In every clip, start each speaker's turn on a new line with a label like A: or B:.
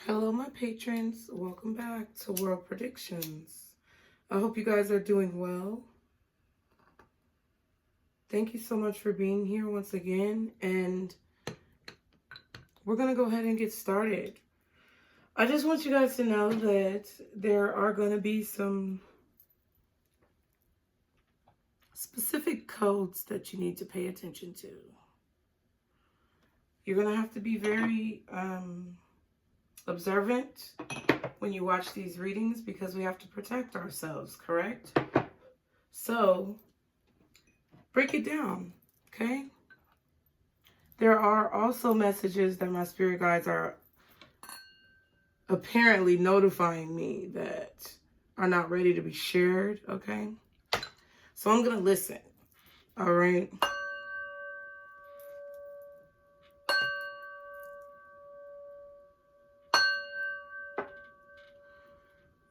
A: Hello, my patrons. Welcome back to World Predictions. I hope you guys are doing well. Thank you so much for being here once again. And we're going to go ahead and get started. I just want you guys to know that there are going to be some specific codes that you need to pay attention to. You're going to have to be very observant when you watch these readings because we have to protect ourselves, correct? So, break it down, okay? There are also messages that my spirit guides are apparently notifying me that are not ready to be shared, okay? So I'm going to listen, all right?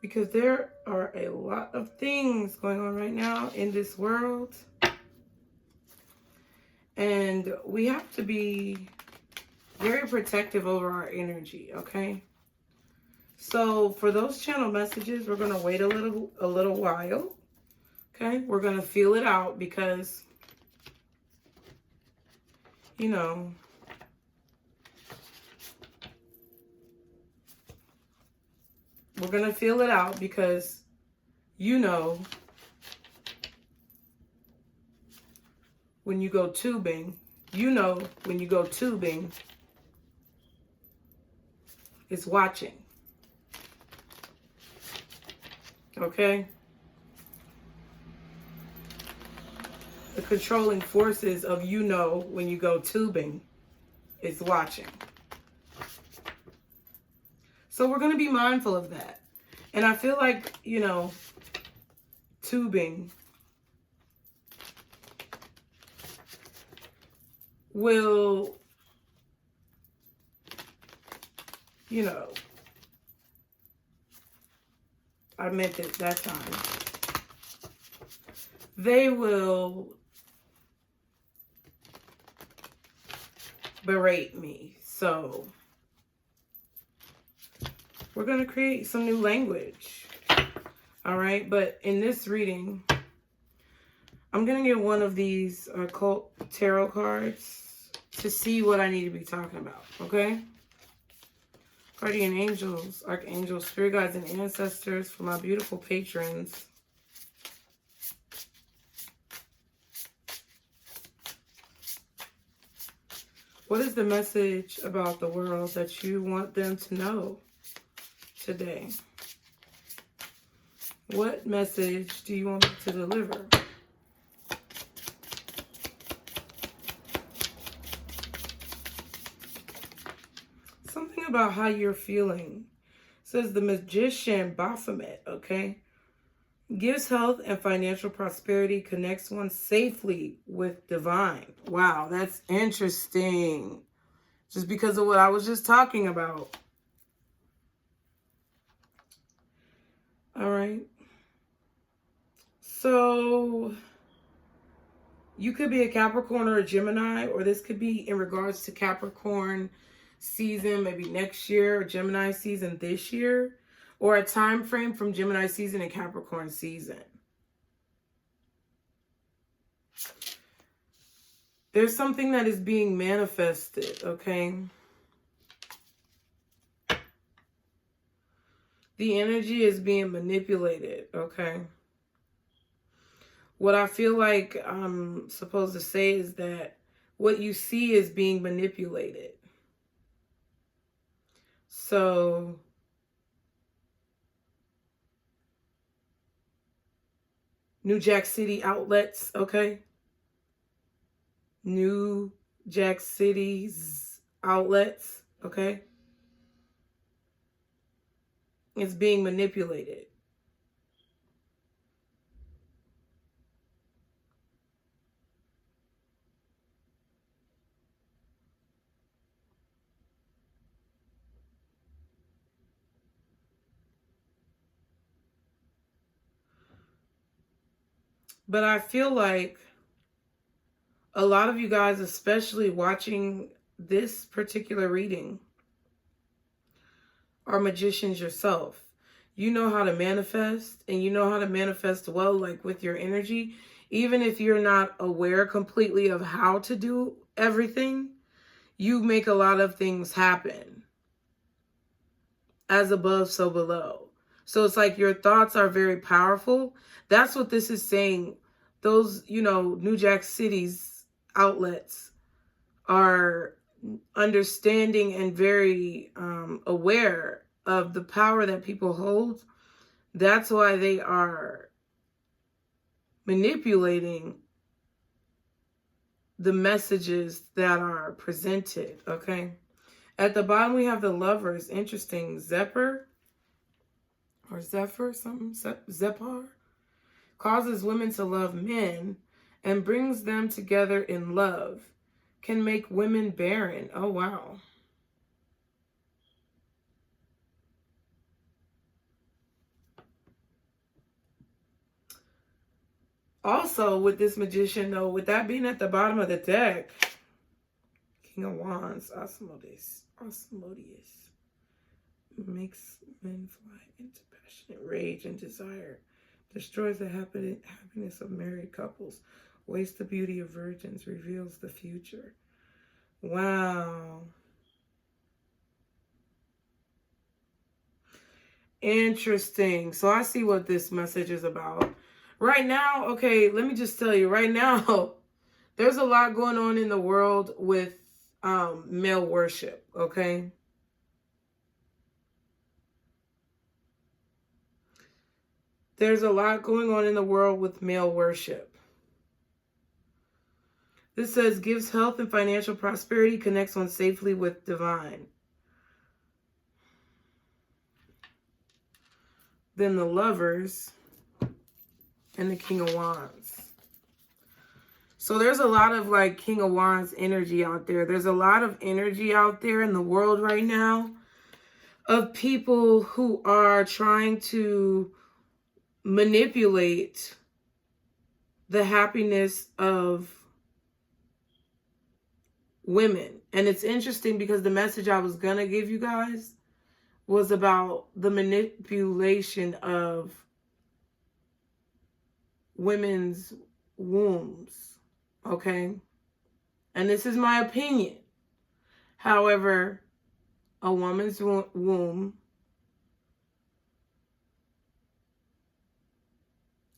A: Because there are a lot of things going on right now in this world. And we have to be very protective over our energy, okay? So for those channel messages, we're going to wait a little while, okay? We're going to feel it out because, you know, we're going to feel it out because, you know, when you go tubing, it's watching. Okay? The controlling forces of when you go tubing is watching. So we're going to be mindful of that. And I feel like, tubing will, I meant it that time. They will berate me. So we're going to create some new language. All right. But in this reading, I'm going to get one of these occult tarot cards to see what I need to be talking about. Okay. Guardian angels, archangels, spirit guides, and ancestors for my beautiful patrons. What is the message about the world that you want them to know today? What message do you want me to deliver? Something about how you're feeling. It says the magician Baphomet, okay? Gives health and financial prosperity, connects one safely with divine. Wow, that's interesting. Just because of what I was just talking about. All right. So you could be a Capricorn or a Gemini, or this could be in regards to Capricorn season, maybe next year, or Gemini season this year, or a time frame from Gemini season and Capricorn season. There's something that is being manifested, okay? The energy is being manipulated, okay? What I feel like I'm supposed to say is that what you see is being manipulated. So New Jack City outlets, okay? New Jack City's outlets, okay? It's being manipulated. But I feel like a lot of you guys, especially watching this particular reading, are magicians yourself. You know how to manifest, and you know how to manifest well, like with your energy. Even if you're not aware completely of how to do everything, you make a lot of things happen. As above, so below. So it's like your thoughts are very powerful. That's what this is saying. Those, you know, New Jack City's outlets are understanding and very aware of the power that people hold. That's why they are manipulating the messages that are presented, okay? At the bottom, we have the Lovers. Interesting. Zephyr or Zephyr, something. Zephyr causes women to love men and brings them together in love. Can make women barren. Oh, wow. Also, with this magician, though, with that being at the bottom of the deck, King of Wands, Asmodeus, makes men fly into passionate rage and desire, destroys the happiness of married couples, wastes the beauty of virgins, reveals the future. Wow. Interesting. So I see what this message is about. Right now, okay, let me just tell you, right now, there's a lot going on in the world with male worship, okay? There's a lot going on in the world with male worship. This says, gives health and financial prosperity, connects one safely with divine. Then the Lovers and the King of Wands. So there's a lot of like King of Wands energy out there. There's a lot of energy out there in the world right now of people who are trying to manipulate the happiness of women. And it's interesting because the message I was going to give you guys was about the manipulation of women's wombs, okay? And this is my opinion. However, a woman's womb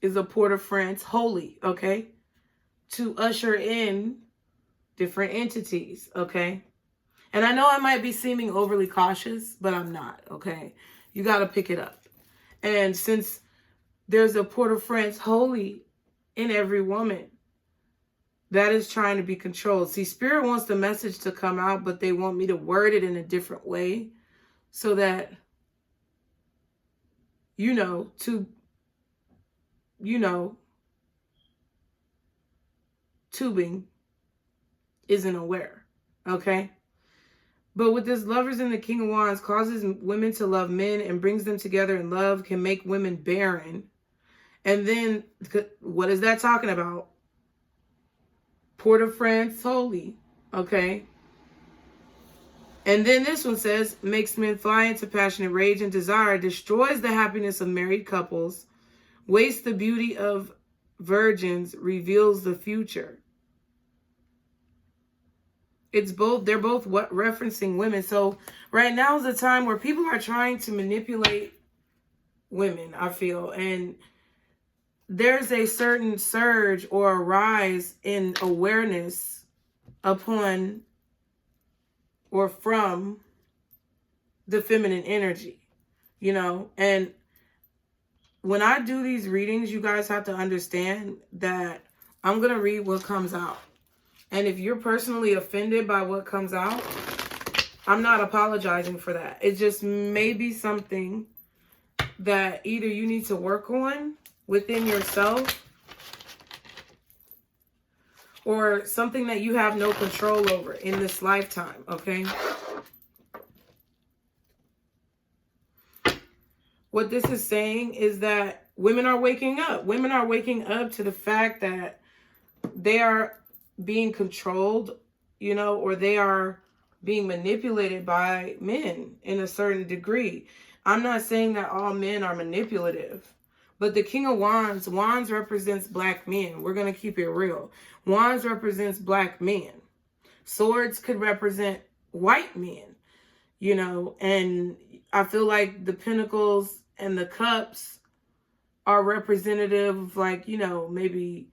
A: is a port of France holy, okay? To usher in different entities, okay? And I know I might be seeming overly cautious, but I'm not, okay? You got to pick it up. And since there's a port of France holy in every woman that is trying to be controlled. See, Spirit wants the message to come out, but they want me to word it in a different way so that, tubing isn't aware, okay? But with this Lovers and the King of Wands, causes women to love men and brings them together in love, can make women barren. And then, what is that talking about? Port of France holy, okay? And then this one says, makes men fly into passionate rage and desire, destroys the happiness of married couples, wastes the beauty of virgins, reveals the future. It's both, they're both referencing women. So right now is the time where people are trying to manipulate women, I feel. And there's a certain surge or a rise in awareness upon or from the feminine energy, and when I do these readings, you guys have to understand that I'm going to read what comes out. And if you're personally offended by what comes out, I'm not apologizing for that. It just may be something that either you need to work on within yourself or something that you have no control over in this lifetime, okay? What this is saying is that women are waking up. Women are waking up to the fact that they are being controlled, or they are being manipulated by men in a certain degree. I'm not saying that all men are manipulative, but the King of Wands, Wands represents black men. We're going to keep it real. Wands represents black men. Swords could represent white men, you know, and I feel like the Pentacles and the Cups are representative of, like, you know, maybe,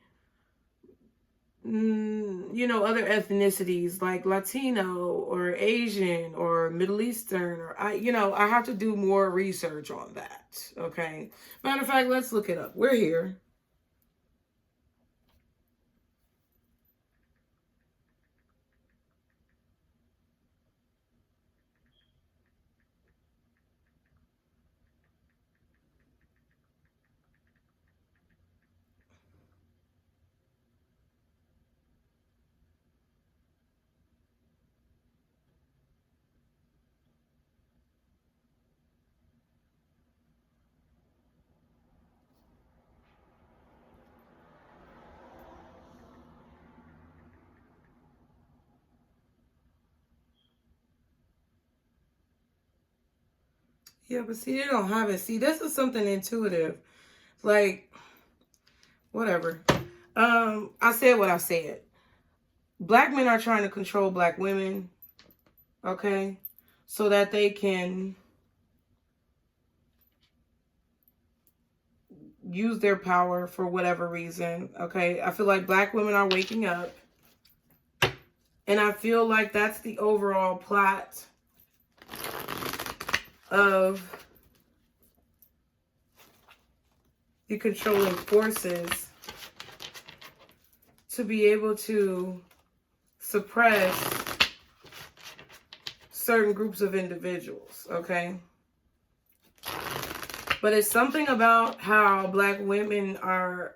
A: you know, other ethnicities like Latino or Asian or Middle Eastern, or I have to do more research on that. Okay. Matter of fact, let's look it up. We're here. Yeah, but see, they don't have it. See, this is something intuitive. Like, whatever. I said what I said. Black men are trying to control black women, okay? So that they can use their power for whatever reason, okay? I feel like black women are waking up. And I feel like that's the overall plot of the controlling forces to be able to suppress certain groups of individuals, okay? But it's something about how black women are,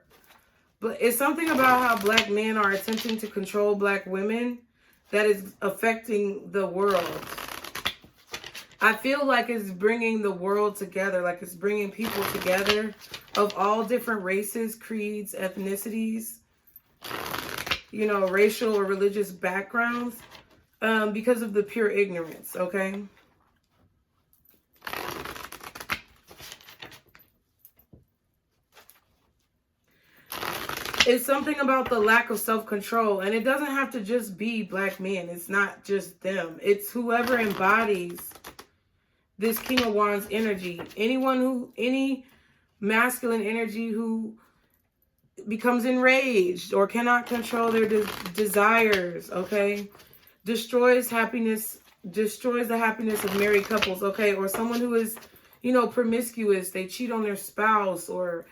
A: but it's something about how black men are attempting to control black women that is affecting the world. I feel like it's bringing the world together, like it's bringing people together of all different races, creeds, ethnicities, you know, racial or religious backgrounds, because of the pure ignorance, okay? It's something about the lack of self-control, and it doesn't have to just be black men. It's not just them. It's whoever embodies this King of Wands energy. Any masculine energy who becomes enraged or cannot control their desires, okay? Destroys the happiness of married couples, okay? Or someone who is, you know, promiscuous. They cheat on their spouse, or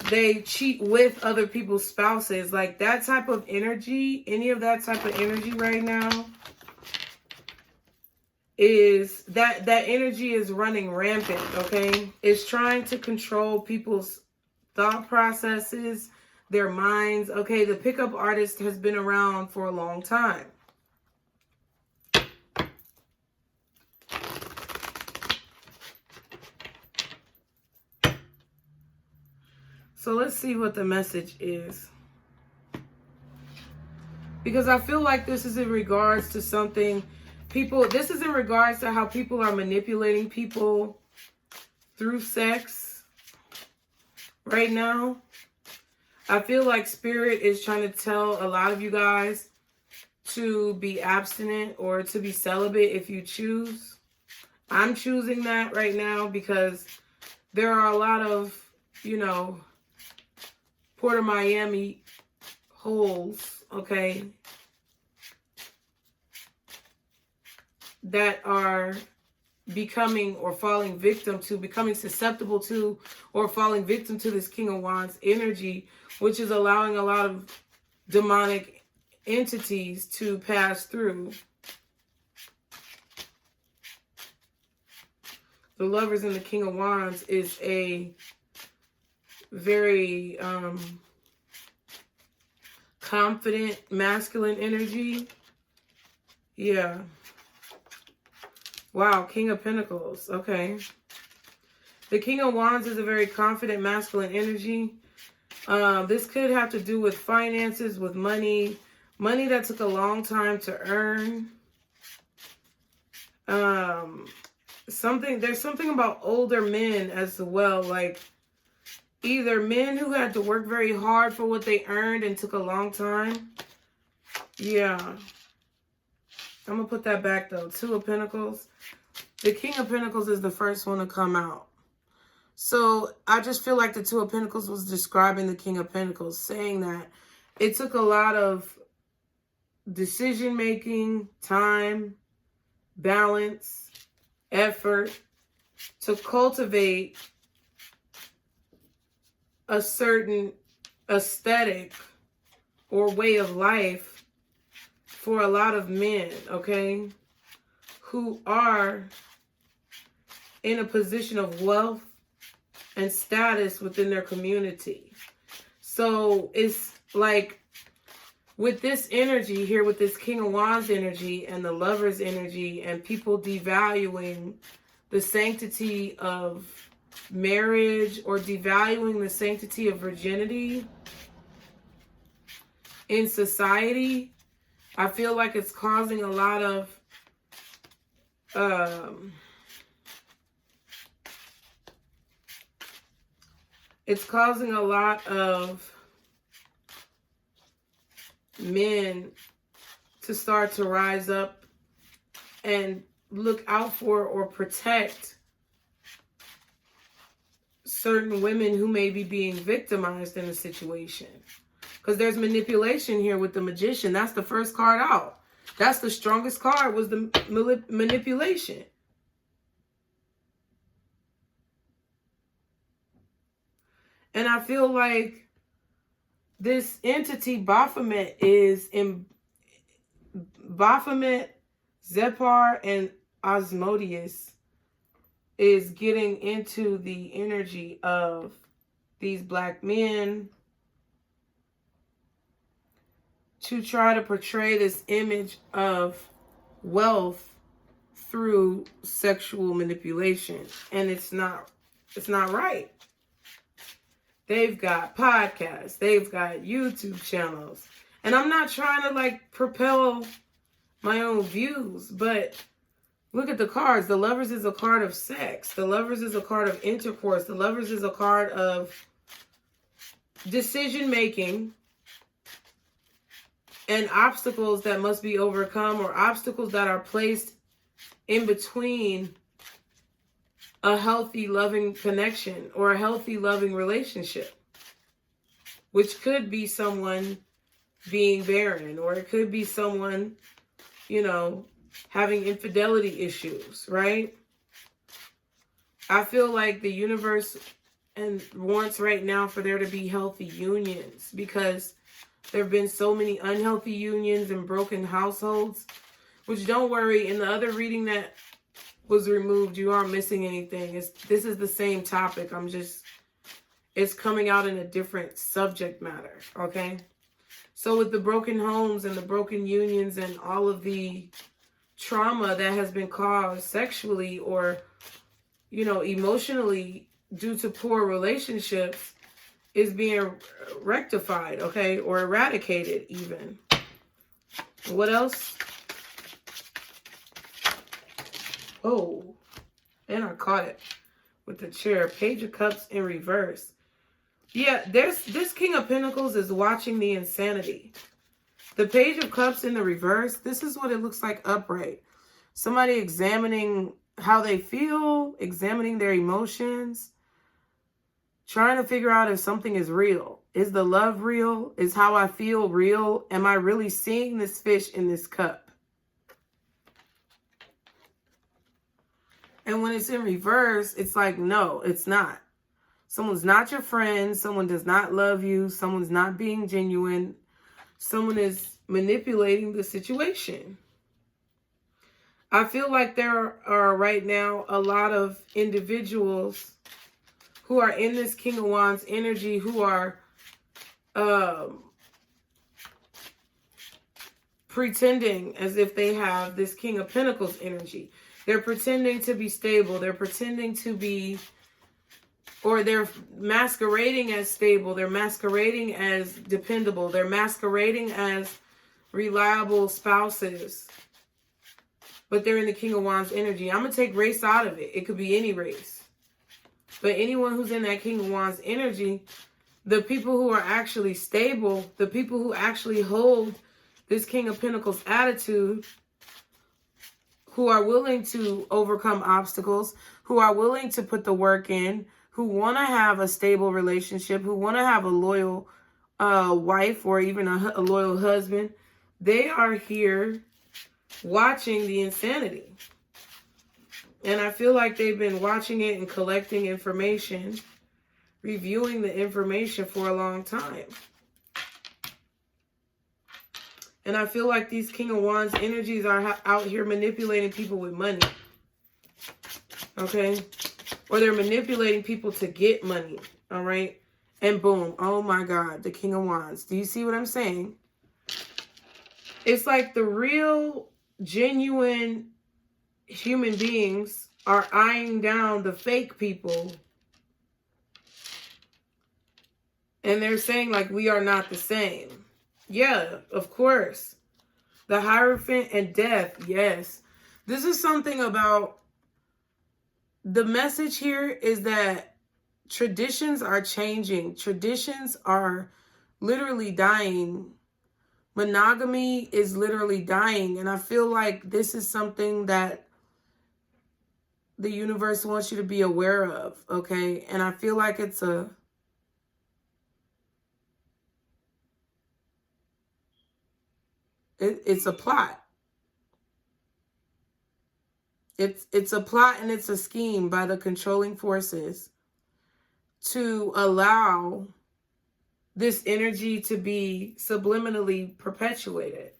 A: they cheat with other people's spouses. Like that type of energy, any of that type of energy right now, is that energy is running rampant, okay? It's trying to control people's thought processes, their minds, okay? The pickup artist has been around for a long time. So let's see what the message is. Because I feel like this is in regards to something this is in regards to how people are manipulating people through sex right now. I feel like Spirit is trying to tell a lot of you guys to be abstinent or to be celibate if you choose. I'm choosing that right now because there are a lot of, you know, Port of Miami holes, okay, that are becoming or falling victim to, becoming susceptible to, or falling victim to this King of Wands energy, which is allowing a lot of demonic entities to pass through. The Lovers and the King of Wands is a very confident masculine energy. Yeah. Wow, King of Pentacles. Okay. The King of Wands is a very confident masculine energy. This could have to do with finances, with money that took a long time to earn. There's something about older men as well, like either men who had to work very hard for what they earned and took a long time. Yeah. I'm going to put that back though. Two of Pentacles. The King of Pentacles is the first one to come out. So I just feel like the Two of Pentacles was describing the King of Pentacles, saying that it took a lot of decision making, time, balance, effort to cultivate a certain aesthetic or way of life for a lot of men, okay, who are in a position of wealth and status within their community. So it's like with this energy here, with this King of Wands energy and the Lover's energy, and people devaluing the sanctity of marriage or devaluing the sanctity of virginity in society, I feel like it's causing a lot of men to start to rise up and look out for or protect certain women who may be being victimized in a situation. Because there's manipulation here with the Magician. That's the first card out. That's the strongest card, was the manipulation. And I feel like this entity, Baphomet, Baphomet, Zephyr, and Asmodeus is getting into the energy of these black men to try to portray this image of wealth through sexual manipulation. And it's not right. They've got podcasts, they've got YouTube channels. And I'm not trying to like propel my own views, but look at the cards. The Lovers is a card of sex. The Lovers is a card of intercourse. The Lovers is a card of decision making and obstacles that must be overcome, or obstacles that are placed in between a healthy, loving connection or a healthy, loving relationship, which could be someone being barren, or it could be someone, you know, having infidelity issues, right? I feel like the universe and wants right now for there to be healthy unions, because there have been so many unhealthy unions and broken households, which, don't worry, in the other reading that was removed, you aren't missing anything. This is the same topic. It's coming out in a different subject matter, okay? So with the broken homes and the broken unions and all of the trauma that has been caused sexually or, you know, emotionally due to poor relationships is being rectified, okay? Or eradicated even. What else? Oh, and I caught it with the chair. Page of Cups in reverse. Yeah, this King of Pentacles is watching the insanity. The Page of Cups in the reverse, this is what it looks like upright. Somebody examining how they feel, examining their emotions, trying to figure out if something is real. Is the love real? Is how I feel real? Am I really seeing this fish in this cup? And when it's in reverse, it's like, no, it's not. Someone's not your friend. Someone does not love you. Someone's not being genuine. Someone is manipulating the situation. I feel like there are right now a lot of individuals who are in this King of Wands energy who are pretending as if they have this King of Pentacles energy. They're pretending to be stable. They're pretending to be, or they're masquerading as stable. They're masquerading as dependable. They're masquerading as reliable spouses. but they're in the King of Wands energy. I'm going to take race out of it. It could be any race. But anyone who's in that King of Wands energy, the people who are actually stable, the people who actually hold this King of Pentacles attitude, who are willing to overcome obstacles, who are willing to put the work in, who want to have a stable relationship, who want to have a loyal wife or even a loyal husband, they are here watching the insanity. And I feel like they've been watching it and collecting information, reviewing the information for a long time. And I feel like these King of Wands energies are out here manipulating people with money. Okay? Or they're manipulating people to get money. All right? And boom. Oh my God. The King of Wands. Do you see what I'm saying? It's like the real, genuine human beings are eyeing down the fake people. And they're saying like, we are not the same. Yeah, of course. The Hierophant and death, yes. This is something about, the message here is that traditions are changing. Traditions are literally dying. Monogamy is literally dying. And I feel like this is something that the universe wants you to be aware of, okay? And I feel like it's a... It's a plot. It's a plot and it's a scheme by the controlling forces to allow this energy to be subliminally perpetuated.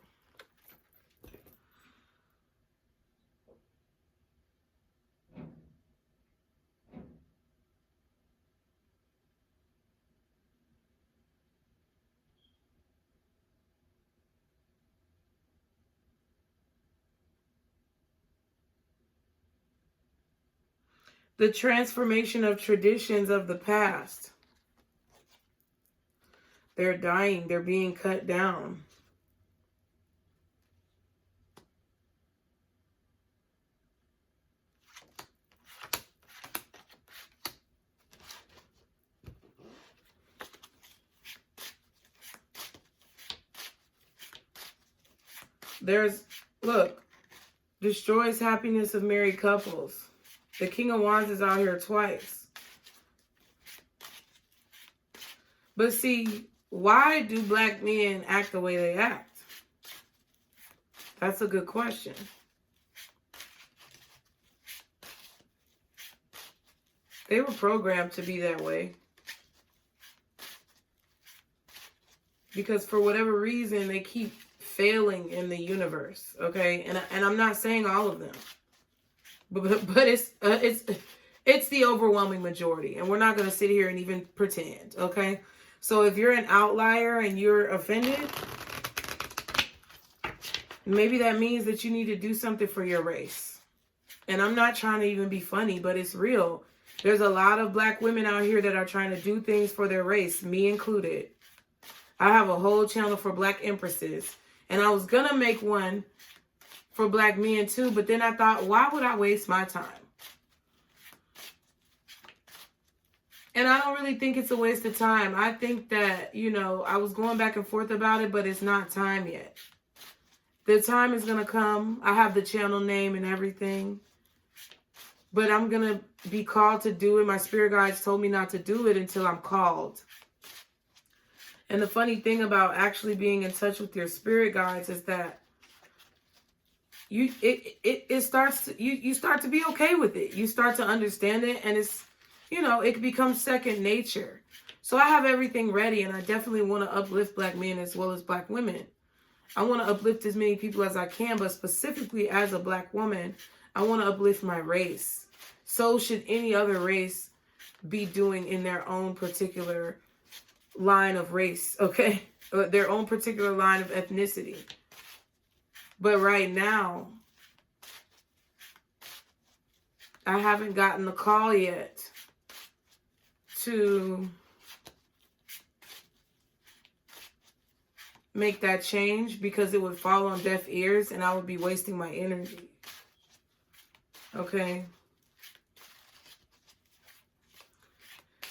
A: The transformation of traditions of the past. They're dying. They're being cut down. Look, destroys happiness of married couples. The King of Wands is out here twice. But see, why do black men act the way they act? That's a good question. They were programmed to be that way. Because for whatever reason, they keep failing in the universe, okay? And I'm not saying all of them. But it's the overwhelming majority, and we're not going to sit here and even pretend, okay? So if you're an outlier and you're offended, maybe that means that you need to do something for your race. And I'm not trying to even be funny, but it's real. There's a lot of black women out here that are trying to do things for their race, me included. I have a whole channel for black empresses, and I was going to make one for black men too, but then I thought, why would I waste my time? And I don't really think it's a waste of time. I think that, you know, I was going back and forth about it, but it's not time yet. The time is going to come. I have the channel name and everything, but I'm going to be called to do it. My spirit guides told me not to do it until I'm called. And the funny thing about actually being in touch with your spirit guides is that you start to be okay with it. You start to understand it, and it's, you know, it becomes second nature. So I have everything ready, and I definitely want to uplift black men as well as black women. I want to uplift as many people as I can, but specifically as a black woman, I want to uplift my race. So should any other race be doing in their own particular line of race, okay? Their own particular line of ethnicity. But right now, I haven't gotten the call yet to make that change, because it would fall on deaf ears and I would be wasting my energy. Okay.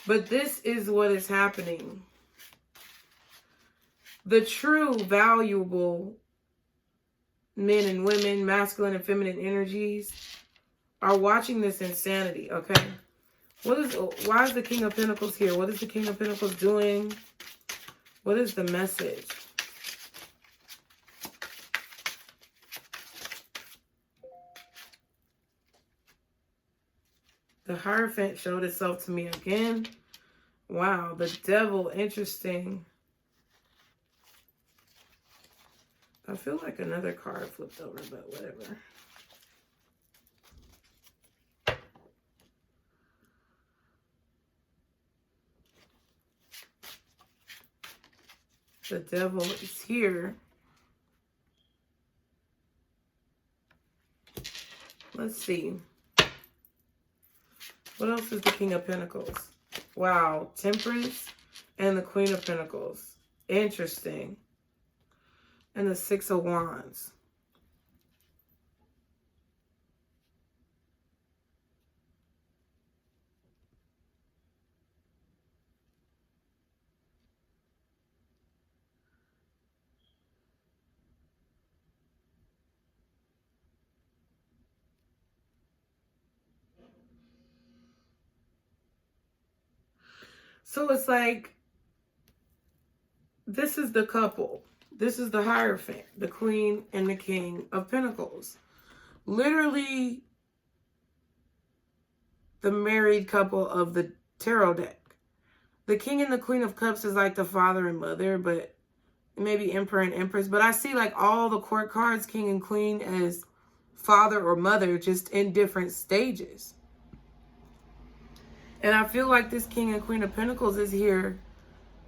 A: But this is what is happening. The true valuable men and women, masculine and feminine energies, are watching this insanity, okay? Why is the King of Pentacles here? What is the King of Pentacles doing? What is the message? The Hierophant showed itself to me again. Wow, the Devil, interesting. I feel like another card flipped over, but whatever. The Devil is here. Let's see. What else is the King of Pentacles? Wow, Temperance and the Queen of Pentacles. Interesting. And the Six of Wands. So it's like, this is the couple. This is the Hierophant, the Queen and the King of Pentacles. Literally the married couple of the tarot deck. The King and the Queen of Cups is like the father and mother, but maybe Emperor and Empress. But I see like all the court cards, King and Queen, as father or mother, just in different stages. And I feel like this King and Queen of Pentacles is here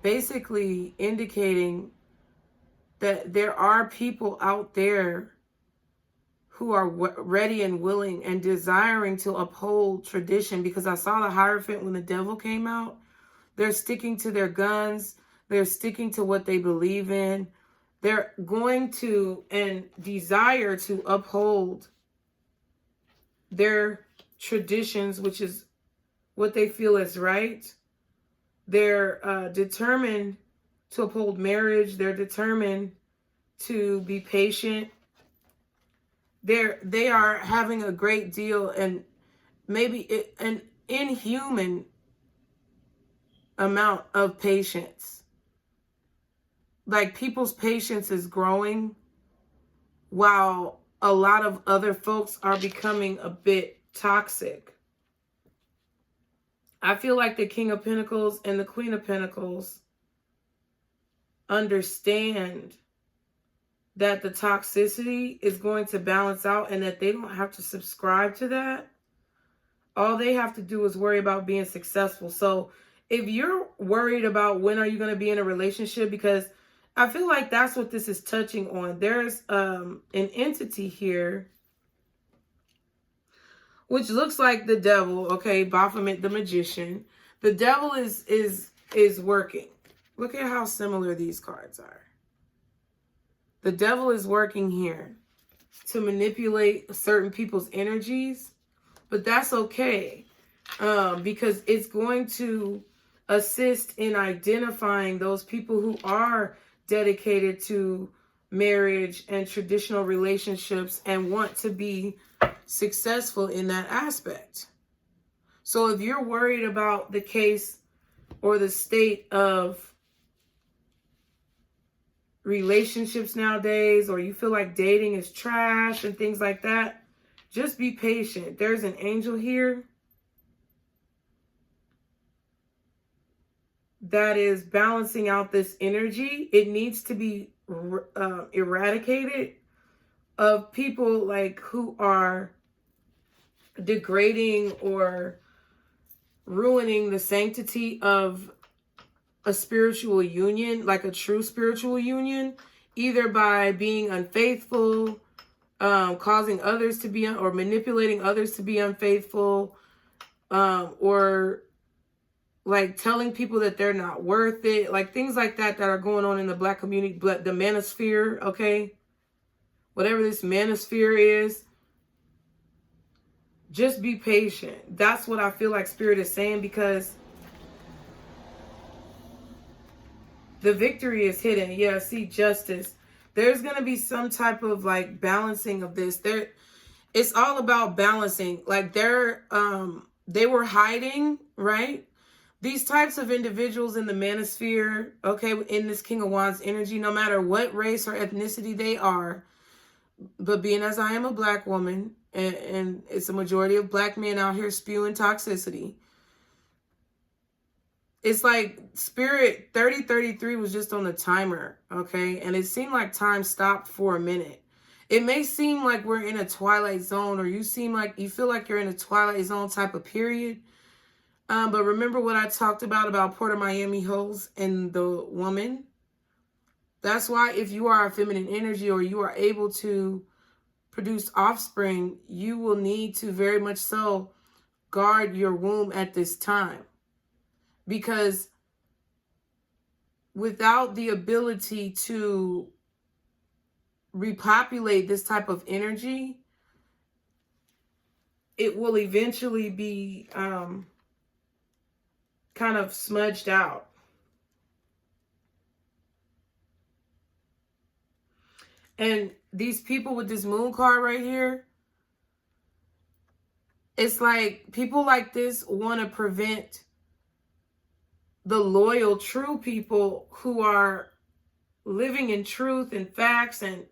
A: basically indicating that there are people out there who are ready and willing and desiring to uphold tradition. Because I saw the Hierophant when the Devil came out. They're sticking to their guns. They're sticking to what they believe in. They're going to and desire to uphold their traditions, which is what they feel is right. They're determined to uphold marriage. They're determined to be patient. They are having a great deal, and maybe an inhuman amount of patience. Like, people's patience is growing while a lot of other folks are becoming a bit toxic. I feel like the King of Pentacles and the Queen of Pentacles understand that the toxicity is going to balance out and that they don't have to subscribe to that. All they have to do is worry about being successful. So if you're worried about when are you going to be in a relationship, because I feel like that's what this is touching on. There's an entity here which looks like the Devil, okay, Baphomet the Magician. The Devil is working. Look at how similar these cards are. The Devil is working here to manipulate certain people's energies, but that's okay, because it's going to assist in identifying those people who are dedicated to marriage and traditional relationships and want to be successful in that aspect. So if you're worried about the case or the state of relationships nowadays, or you feel like dating is trash and things like that, just be patient. There's an angel here that is balancing out this energy. It needs to be eradicated of people like who are degrading or ruining the sanctity of a spiritual union, like a true spiritual union, either by being unfaithful, causing others to be, or manipulating others to be unfaithful, or like telling people that they're not worth it, like things like that that are going on in the Black community, the manosphere, okay? Whatever this manosphere is, Just be patient. That's what I feel like Spirit is saying, because the victory is hidden. Yeah, see, justice. There's going to be some type of like balancing of this. It's all about balancing. Like they were hiding, right? These types of individuals in the manosphere, okay, in this King of Wands energy, no matter what race or ethnicity they are, but being as I am a black woman, and it's a majority of black men out here spewing toxicity, it's like Spirit 3033 was just on the timer, okay? And it seemed like time stopped for a minute. It may seem like we're in a twilight zone, or you feel like you're in a twilight zone type of period. But remember what I talked about Port of Miami hoes and the woman? That's why if you are a feminine energy, or you are able to produce offspring, you will need to very much so guard your womb at this time. Because without the ability to repopulate this type of energy, it will eventually be kind of smudged out. And these people with this moon card right here, it's like people like this want to prevent the loyal, true people who are living in truth and facts and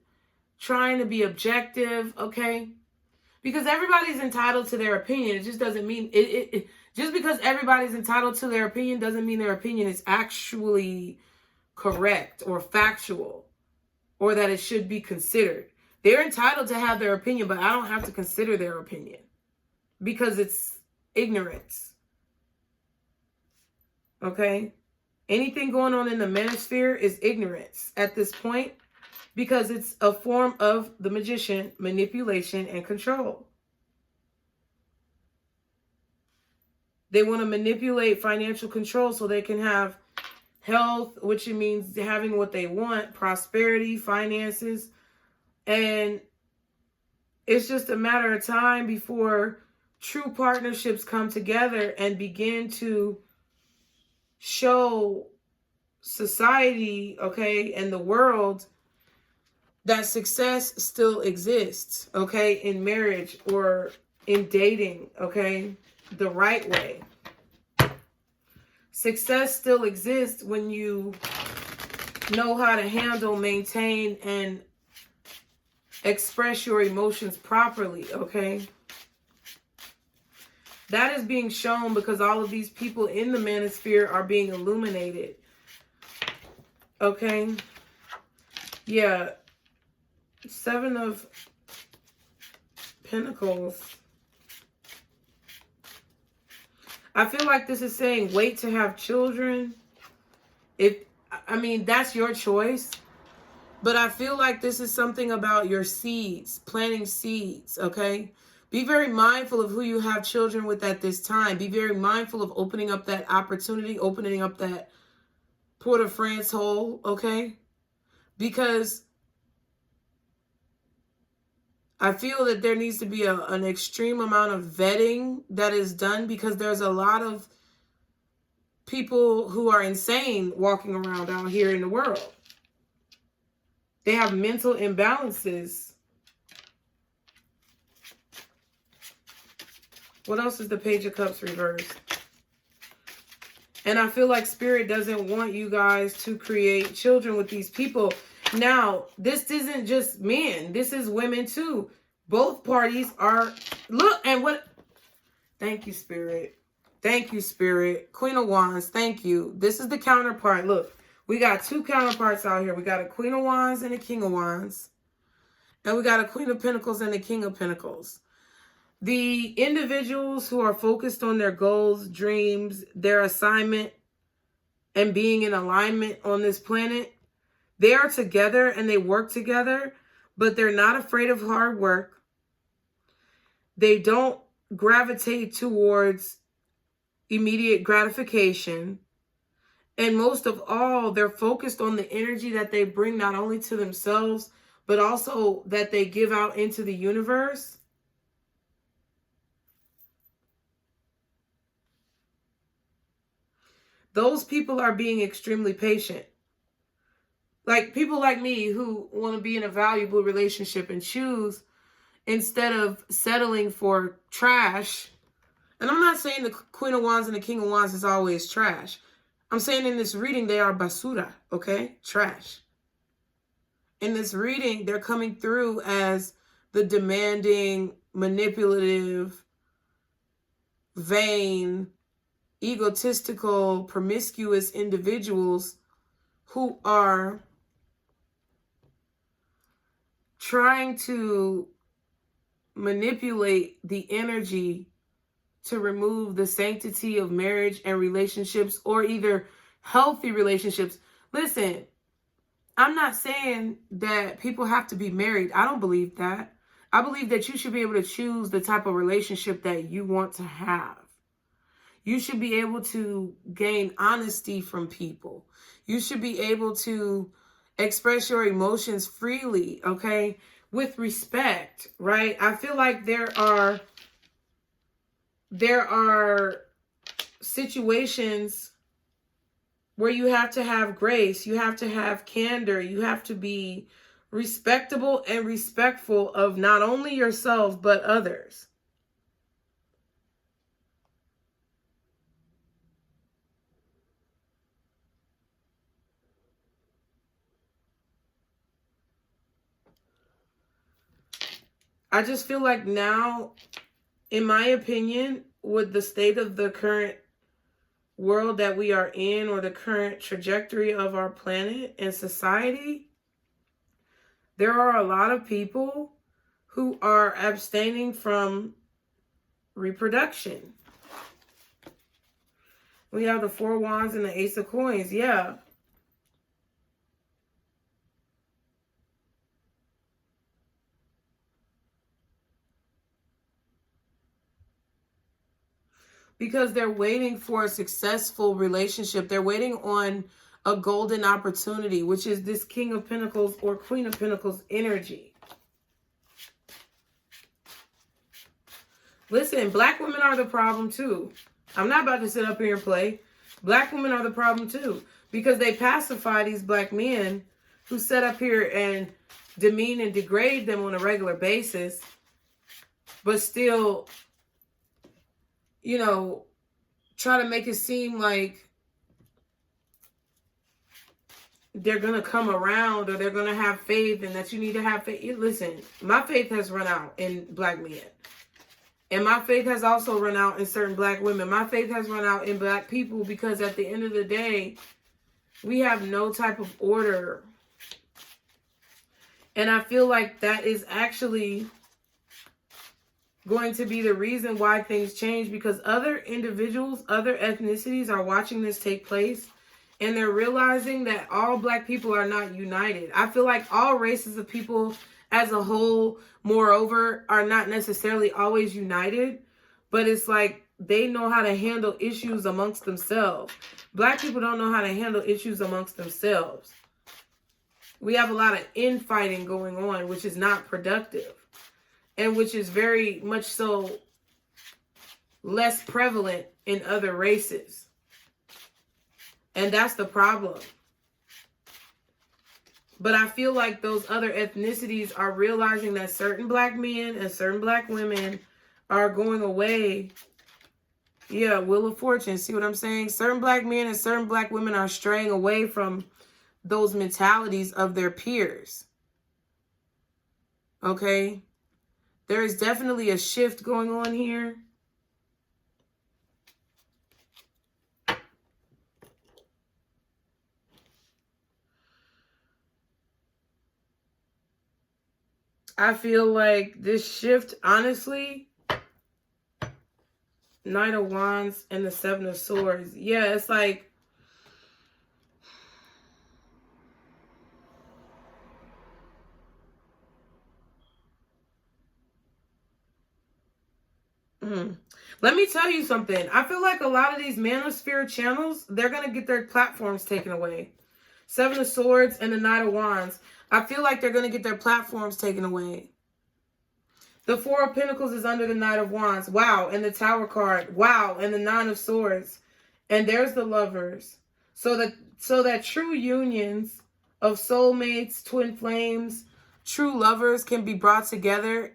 A: trying to be objective, okay? Because everybody's entitled to their opinion. It just doesn't mean just because everybody's entitled to their opinion doesn't mean their opinion is actually correct or factual, or that it should be considered. They're entitled to have their opinion, but I don't have to consider their opinion because it's ignorance. Okay? Anything going on in the manosphere is ignorance at this point, because it's a form of the magician, manipulation, and control. They want to manipulate financial control so they can have health, which means having what they want, prosperity, finances. And it's just a matter of time before true partnerships come together and begin to show society, okay, and the world that success still exists, okay, in marriage or in dating, okay, the right way. Success still exists when you know how to handle, maintain, and express your emotions properly, okay? That is being shown because all of these people in the manosphere are being illuminated, okay? Yeah. 7 of Pentacles. I feel like this is saying wait to have children. I mean, that's your choice. But I feel like this is something about your seeds, planting seeds, okay? Be very mindful of who you have children with at this time. Be very mindful of opening up that opportunity, opening up that Port-au-France hole, okay? Because I feel that there needs to be an extreme amount of vetting that is done, because there's a lot of people who are insane walking around out here in the world. They have mental imbalances. What else is the Page of Cups reversed? And I feel like Spirit doesn't want you guys to create children with these people. Now, this isn't just men. This is women too. Both parties are... Look, and what... Thank you, Spirit. Thank you, Spirit. Queen of Wands, thank you. This is the counterpart. Look, we got 2 counterparts out here. We got a Queen of Wands and a King of Wands. And we got a Queen of Pentacles and a King of Pentacles. The individuals who are focused on their goals, dreams, their assignment, and being in alignment on this planet, they are together and they work together, but they're not afraid of hard work. They don't gravitate towards immediate gratification. And most of all, they're focused on the energy that they bring not only to themselves, but also that they give out into the universe. those people are being extremely patient. Like people like me who want to be in a valuable relationship and choose, instead of settling for trash. And I'm not saying the Queen of Wands and the King of Wands is always trash. I'm saying in this reading, they are basura, okay? Trash. In this reading, they're coming through as the demanding, manipulative, vain, egotistical, promiscuous individuals who are trying to manipulate the energy to remove the sanctity of marriage and relationships, or either healthy relationships. Listen, I'm not saying that people have to be married. I don't believe that. I believe that you should be able to choose the type of relationship that you want to have. You should be able to gain honesty from people. You should be able to express your emotions freely, okay? With respect, right? I feel like there are situations where you have to have grace, you have to have candor, you have to be respectable and respectful of not only yourself, but others. I just feel like now, in my opinion, with the state of the current world that we are in, or the current trajectory of our planet and society, there are a lot of people who are abstaining from reproduction. We have the Four of Wands and the Ace of Coins. Yeah. Because they're waiting for a successful relationship. They're waiting on a golden opportunity, which is this King of Pentacles or Queen of Pentacles energy. Listen, black women are the problem too. I'm not about to sit up here and play. Black women are the problem too, because they pacify these black men who sit up here and demean and degrade them on a regular basis, but still, you know, try to make it seem like they're going to come around, or they're going to have faith, and that you need to have faith. Listen, my faith has run out in black men. And my faith has also run out in certain black women. My faith has run out in black people, because at the end of the day, we have no type of order. And I feel like that is actually going to be the reason why things change, because other individuals, other ethnicities are watching this take place, and they're realizing that all black people are not united. I feel like all races of people as a whole, moreover, are not necessarily always united, but it's like they know how to handle issues amongst themselves. Black people don't know how to handle issues amongst themselves. We have a lot of infighting going on, which is not productive, and which is very much so less prevalent in other races. And that's the problem. But I feel like those other ethnicities are realizing that certain black men and certain black women are going away. Yeah, Wheel of Fortune. See what I'm saying? Certain black men and certain black women are straying away from those mentalities of their peers. Okay? There is definitely a shift going on here. I feel like this shift, honestly, Knight of Wands and the Seven of Swords. Yeah, it's like, let me tell you something. I feel like a lot of these manosphere channels, they're going to get their platforms taken away. Seven of Swords and the Knight of Wands. I feel like they're going to get their platforms taken away. The Four of Pentacles is under the Knight of Wands. Wow. And the Tower card. Wow. And the Nine of Swords. And there's the Lovers. So that true unions of soulmates, twin flames, true lovers can be brought together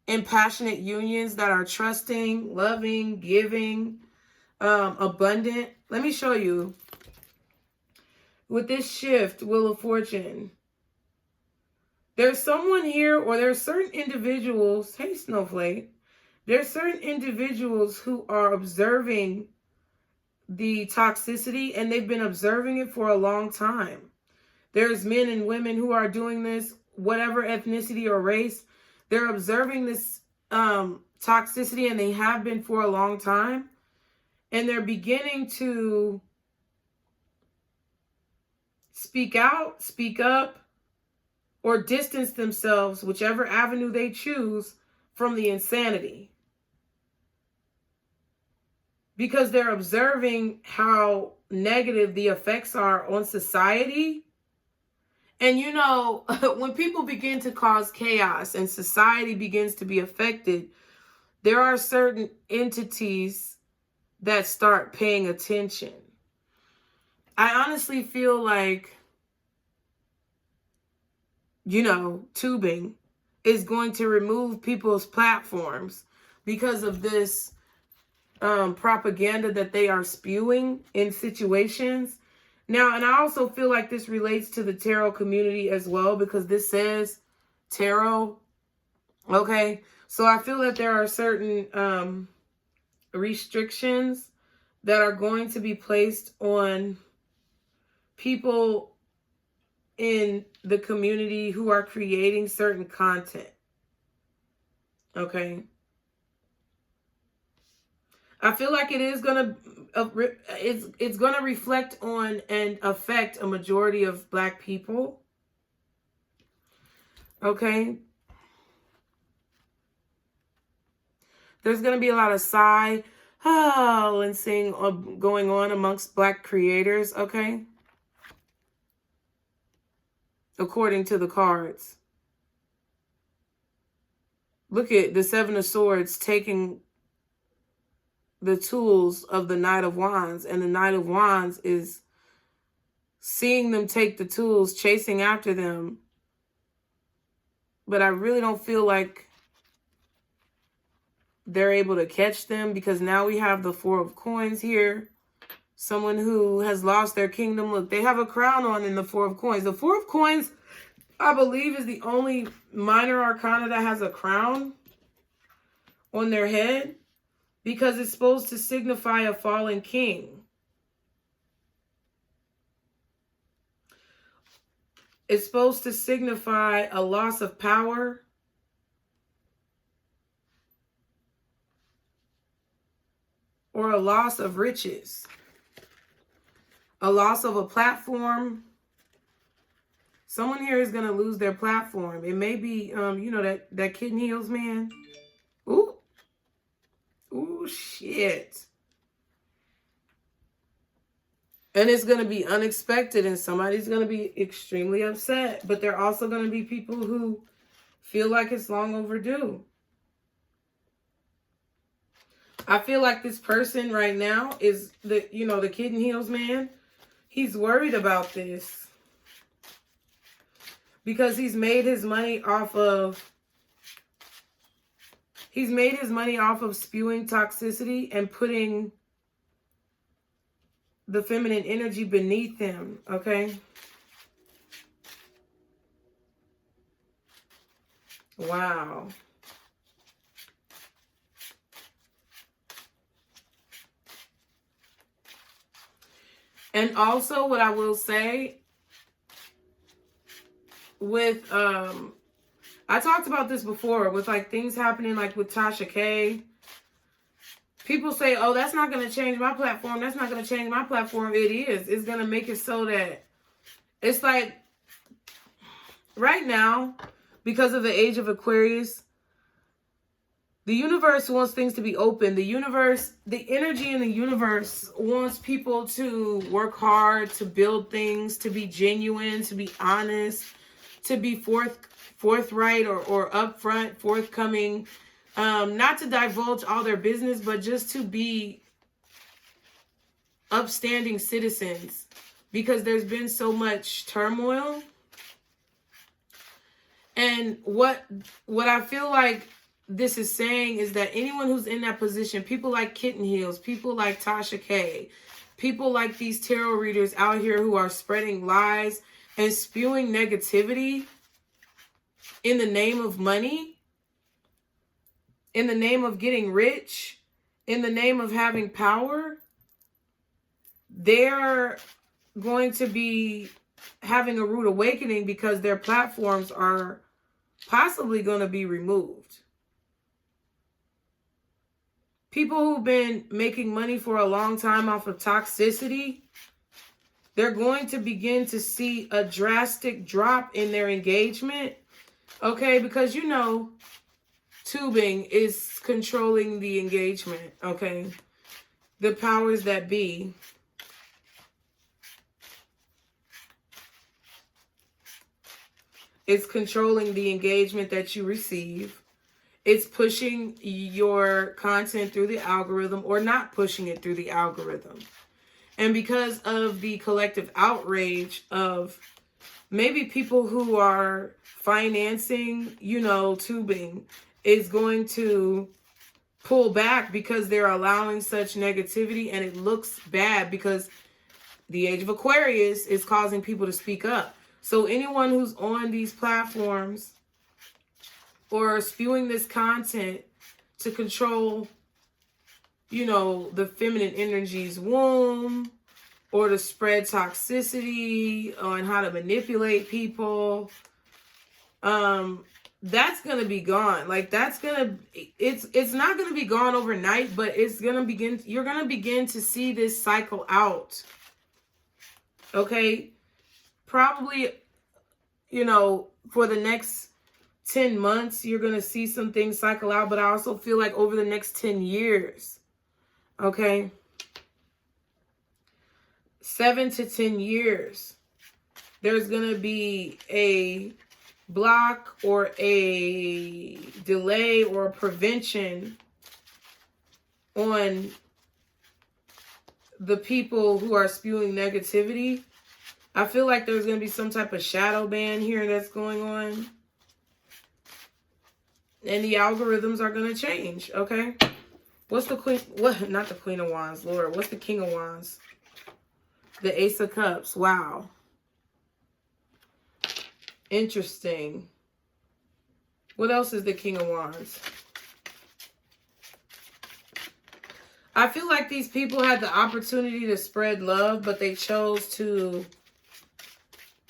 A: in passionate unions that are trusting, loving, giving, abundant. Let me show you. With this shift, Wheel of Fortune, there's someone here, or there's certain individuals, hey Snowflake, there's certain individuals who are observing the toxicity, and they've been observing it for a long time. There's men and women who are doing this, whatever ethnicity or race, they're observing this toxicity, and they have been for a long time. And they're beginning to speak out, speak up, or distance themselves, whichever avenue they choose, from the insanity. Because they're observing how negative the effects are on society. And you know, when people begin to cause chaos and society begins to be affected, there are certain entities that start paying attention. I honestly feel like, you know, tubing is going to remove people's platforms because of this propaganda that they are spewing in situations. Now, and I also feel like this relates to the tarot community as well, because this says tarot. Okay, so I feel that there are certain restrictions that are going to be placed on people in the community who are creating certain content. Okay. I feel like it is going to, it's going to reflect on and affect a majority of Black people. Okay. There's going to be a lot of silencing going on amongst Black creators. Okay. According to the cards. Look at the Seven of Swords taking the tools of the Knight of Wands, and the Knight of Wands is seeing them take the tools, chasing after them. But I really don't feel like they're able to catch them, because now we have the Four of Coins here. Someone who has lost their kingdom. Look, they have a crown on in the Four of Coins. The Four of Coins, I believe, is the only minor arcana that has a crown on their head, because it's supposed to signify a fallen king. It's supposed to signify a loss of power, or a loss of riches, a loss of a platform. Someone here is going to lose their platform. It may be, you know, that Kitten Heels man. Ooh. Ooh, shit. And it's going to be unexpected, and somebody's going to be extremely upset. But there are also going to be people who feel like it's long overdue. I feel like this person right now is the Kitten Heels man. He's worried about this because he's made his money off of spewing toxicity and putting the feminine energy beneath him, okay? Wow. And also what I will say with, I talked about this before with like things happening like with Tasha K. People say, oh, that's not going to change my platform. That's not going to change my platform. It is. It's going to make it so that it's like right now, because of the age of Aquarius, the universe wants things to be open. The universe, the energy in the universe wants people to work hard, to build things, to be genuine, to be honest, to be forthright or upfront, forthcoming, not to divulge all their business, but just to be upstanding citizens, because there's been so much turmoil. And what I feel like this is saying is that anyone who's in that position, people like Kitten Heels, people like Tasha K, people like these tarot readers out here who are spreading lies and spewing negativity in the name of money, in the name of getting rich, in the name of having power, they're going to be having a rude awakening, because their platforms are possibly going to be removed. People who've been making money for a long time off of toxicity, they're going to begin to see a drastic drop in their engagement. Okay, because you know, tubing is controlling the engagement. Okay, the powers that be. It's controlling the engagement that you receive. It's pushing your content through the algorithm or not pushing it through the algorithm. And because of the collective outrage of maybe people who are financing, you know, tubing, is going to pull back because they're allowing such negativity, and it looks bad because the age of Aquarius is causing people to speak up. So anyone who's on these platforms or spewing this content to control, you know, the feminine energy's womb, or to spread toxicity on how to manipulate people, that's going to be gone. Like, that's going to, it's not going to be gone overnight, but it's going to begin, you're going to begin to see this cycle out. Okay? Probably, you know, for the next 10 months, you're going to see some things cycle out, but I also feel like over the next 10 years, okay, 7 to 10 years, there's going to be a block or a delay or a prevention on the people who are spewing negativity. I feel like there's going to be some type of shadow ban here that's going on. And the algorithms are going to change, okay? What's the queen? What? Not the Queen of Wands, Lord. What's the King of Wands? The Ace of Cups. Wow. Interesting. What else is the King of Wands? I feel like these people had the opportunity to spread love, but they chose to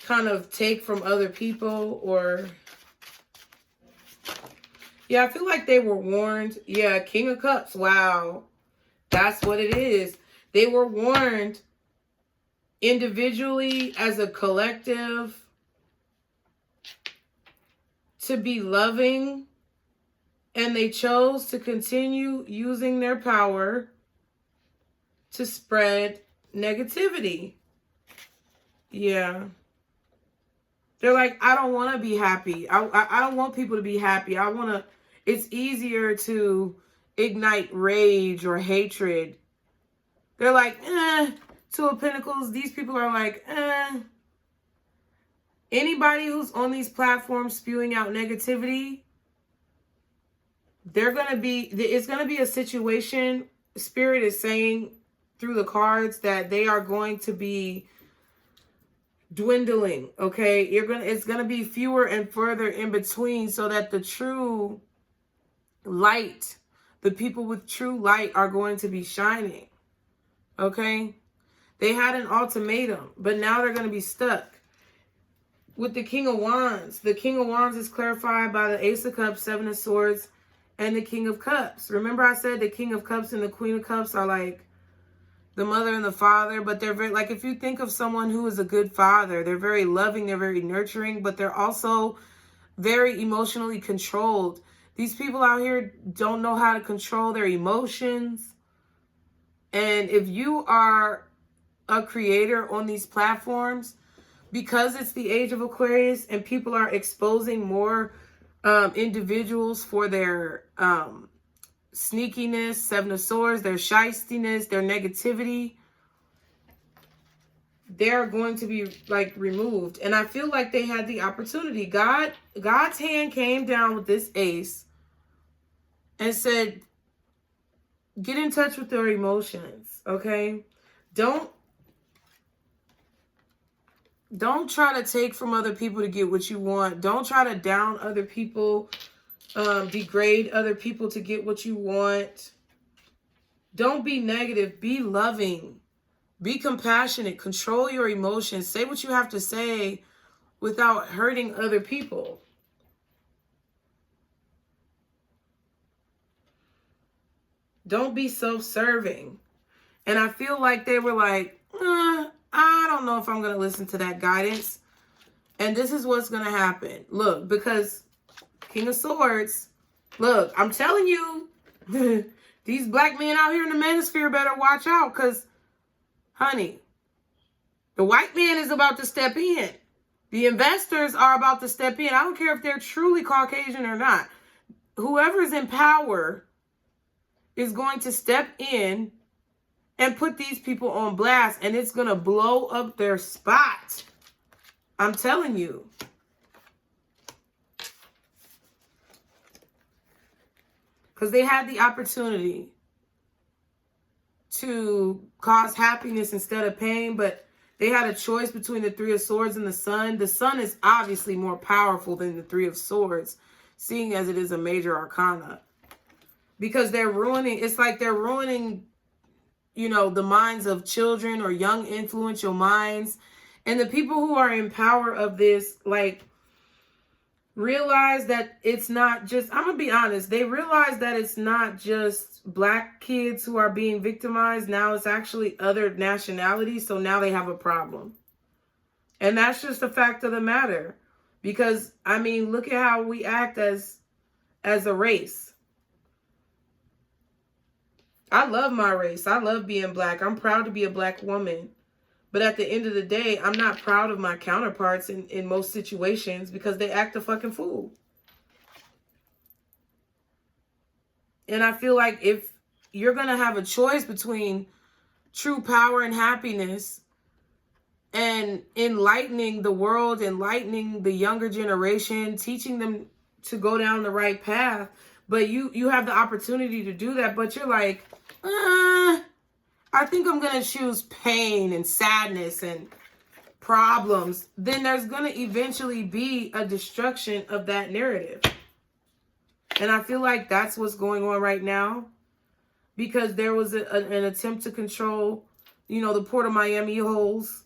A: kind of take from other people, or... yeah, I feel like they were warned. Yeah, King of Cups. Wow. That's what it is. They were warned individually, as a collective, to be loving, and they chose to continue using their power to spread negativity. Yeah. They're like, I don't want to be happy. I don't want people to be happy. I want to... it's easier to ignite rage or hatred. They're like, Two of Pentacles. These people are like, Anybody who's on these platforms spewing out negativity, they're going to be... it's going to be a situation, Spirit is saying through the cards, that they are going to be dwindling, okay? It's going to be fewer and further in between, so that the true light, the people with true light, are going to be shining, okay? They had an ultimatum, but now they're going to be stuck. With the King of Wands, the King of Wands is clarified by the Ace of Cups, Seven of Swords, and the King of Cups. Remember I said the King of Cups and the Queen of Cups are like the mother and the father, but they're very, like, if you think of someone who is a good father, they're very loving, they're very nurturing, but they're also very emotionally controlled. These people out here don't know how to control their emotions. And if you are a creator on these platforms, because it's the age of Aquarius and people are exposing more individuals for their sneakiness, Seven of Swords, their shystiness, their negativity, they're going to be like removed. And I feel like they had the opportunity. God's hand came down with this ace and said, get in touch with your emotions, okay? Don't try to take from other people to get what you want. Don't try to down other people, degrade other people to get what you want. Don't be negative. Be loving. Be compassionate. Control your emotions. Say what you have to say without hurting other people. Don't be self-serving. And I feel like they were like, I don't know if I'm going to listen to that guidance. And this is what's going to happen. Look, because King of Swords, look, I'm telling you, these black men out here in the manosphere better watch out, because, honey, the white man is about to step in. The investors are about to step in. I don't care if they're truly Caucasian or not. Whoever's in power is going to step in and put these people on blast, and it's going to blow up their spot. I'm telling you. Because they had the opportunity to cause happiness instead of pain, but they had a choice between the Three of Swords and the Sun. The Sun is obviously more powerful than the Three of Swords, seeing as it is a major arcana. Because they're ruining, it's like they're ruining, you know, the minds of children or young influential minds. And the people who are in power of this, like, realize that it's not just, I'm going to be honest, they realize that it's not just black kids who are being victimized. Now it's actually other nationalities. So now they have a problem. And that's just a fact of the matter. Because, I mean, look at how we act as a race. I love my race. I love being black. I'm proud to be a black woman. But at the end of the day, I'm not proud of my counterparts in most situations because they act a fucking fool. And I feel like if you're going to have a choice between true power and happiness and enlightening the world, enlightening the younger generation, teaching them to go down the right path, but you have the opportunity to do that, but you're like, I think I'm going to choose pain and sadness and problems, then there's going to eventually be a destruction of that narrative. And I feel like that's what's going on right now, because there was an attempt to control, you know, the Port of Miami holes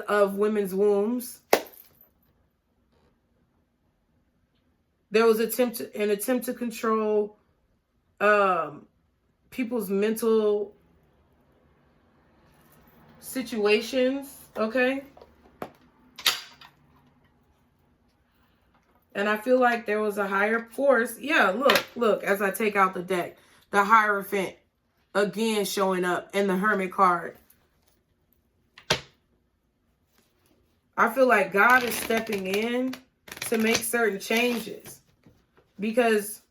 A: of women's wombs. There was an attempt to control people's mental situations, okay? And I feel like there was a higher force. Yeah, look, as I take out the deck, the Hierophant again showing up and the Hermit card. I feel like God is stepping in to make certain changes, because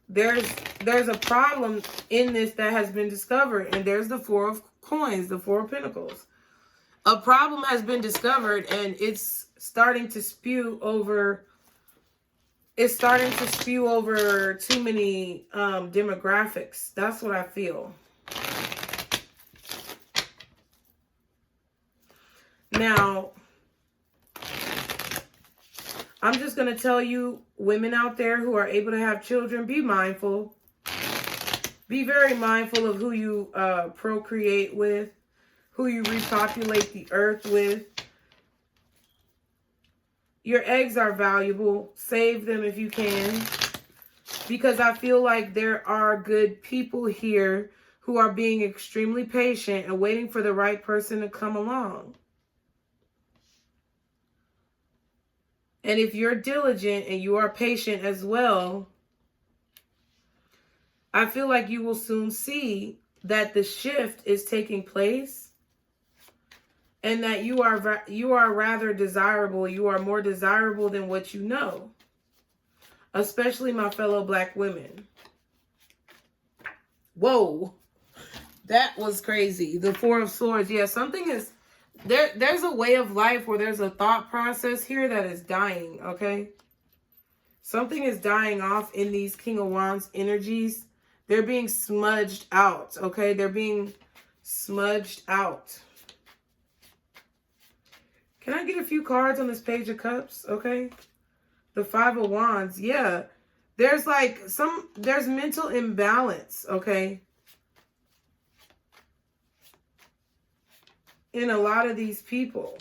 A: there's a problem in this that has been discovered, and there's the Four of Coins, the Four of Pentacles. A problem has been discovered, and it's starting to spew over. It's starting to spew over too many demographics. That's what I feel. Now, I'm just going to tell you, women out there who are able to have children, be mindful. Be very mindful of who you procreate with, who you repopulate the earth with. Your eggs are valuable. Save them if you can. Because I feel like there are good people here who are being extremely patient and waiting for the right person to come along. And if you're diligent and you are patient as well, I feel like you will soon see that the shift is taking place and that you are rather desirable. You are more desirable than what you know, especially my fellow black women. Whoa. That was crazy. The Four of Swords. Yeah, something is... There's a way of life where there's a thought process here that is dying, okay? Something is dying off in these King of Wands energies. They're being smudged out, okay? They're being smudged out. Can I get a few cards on this Page of Cups, okay? The Five of Wands, yeah. There's like there's mental imbalance, okay? In a lot of these people.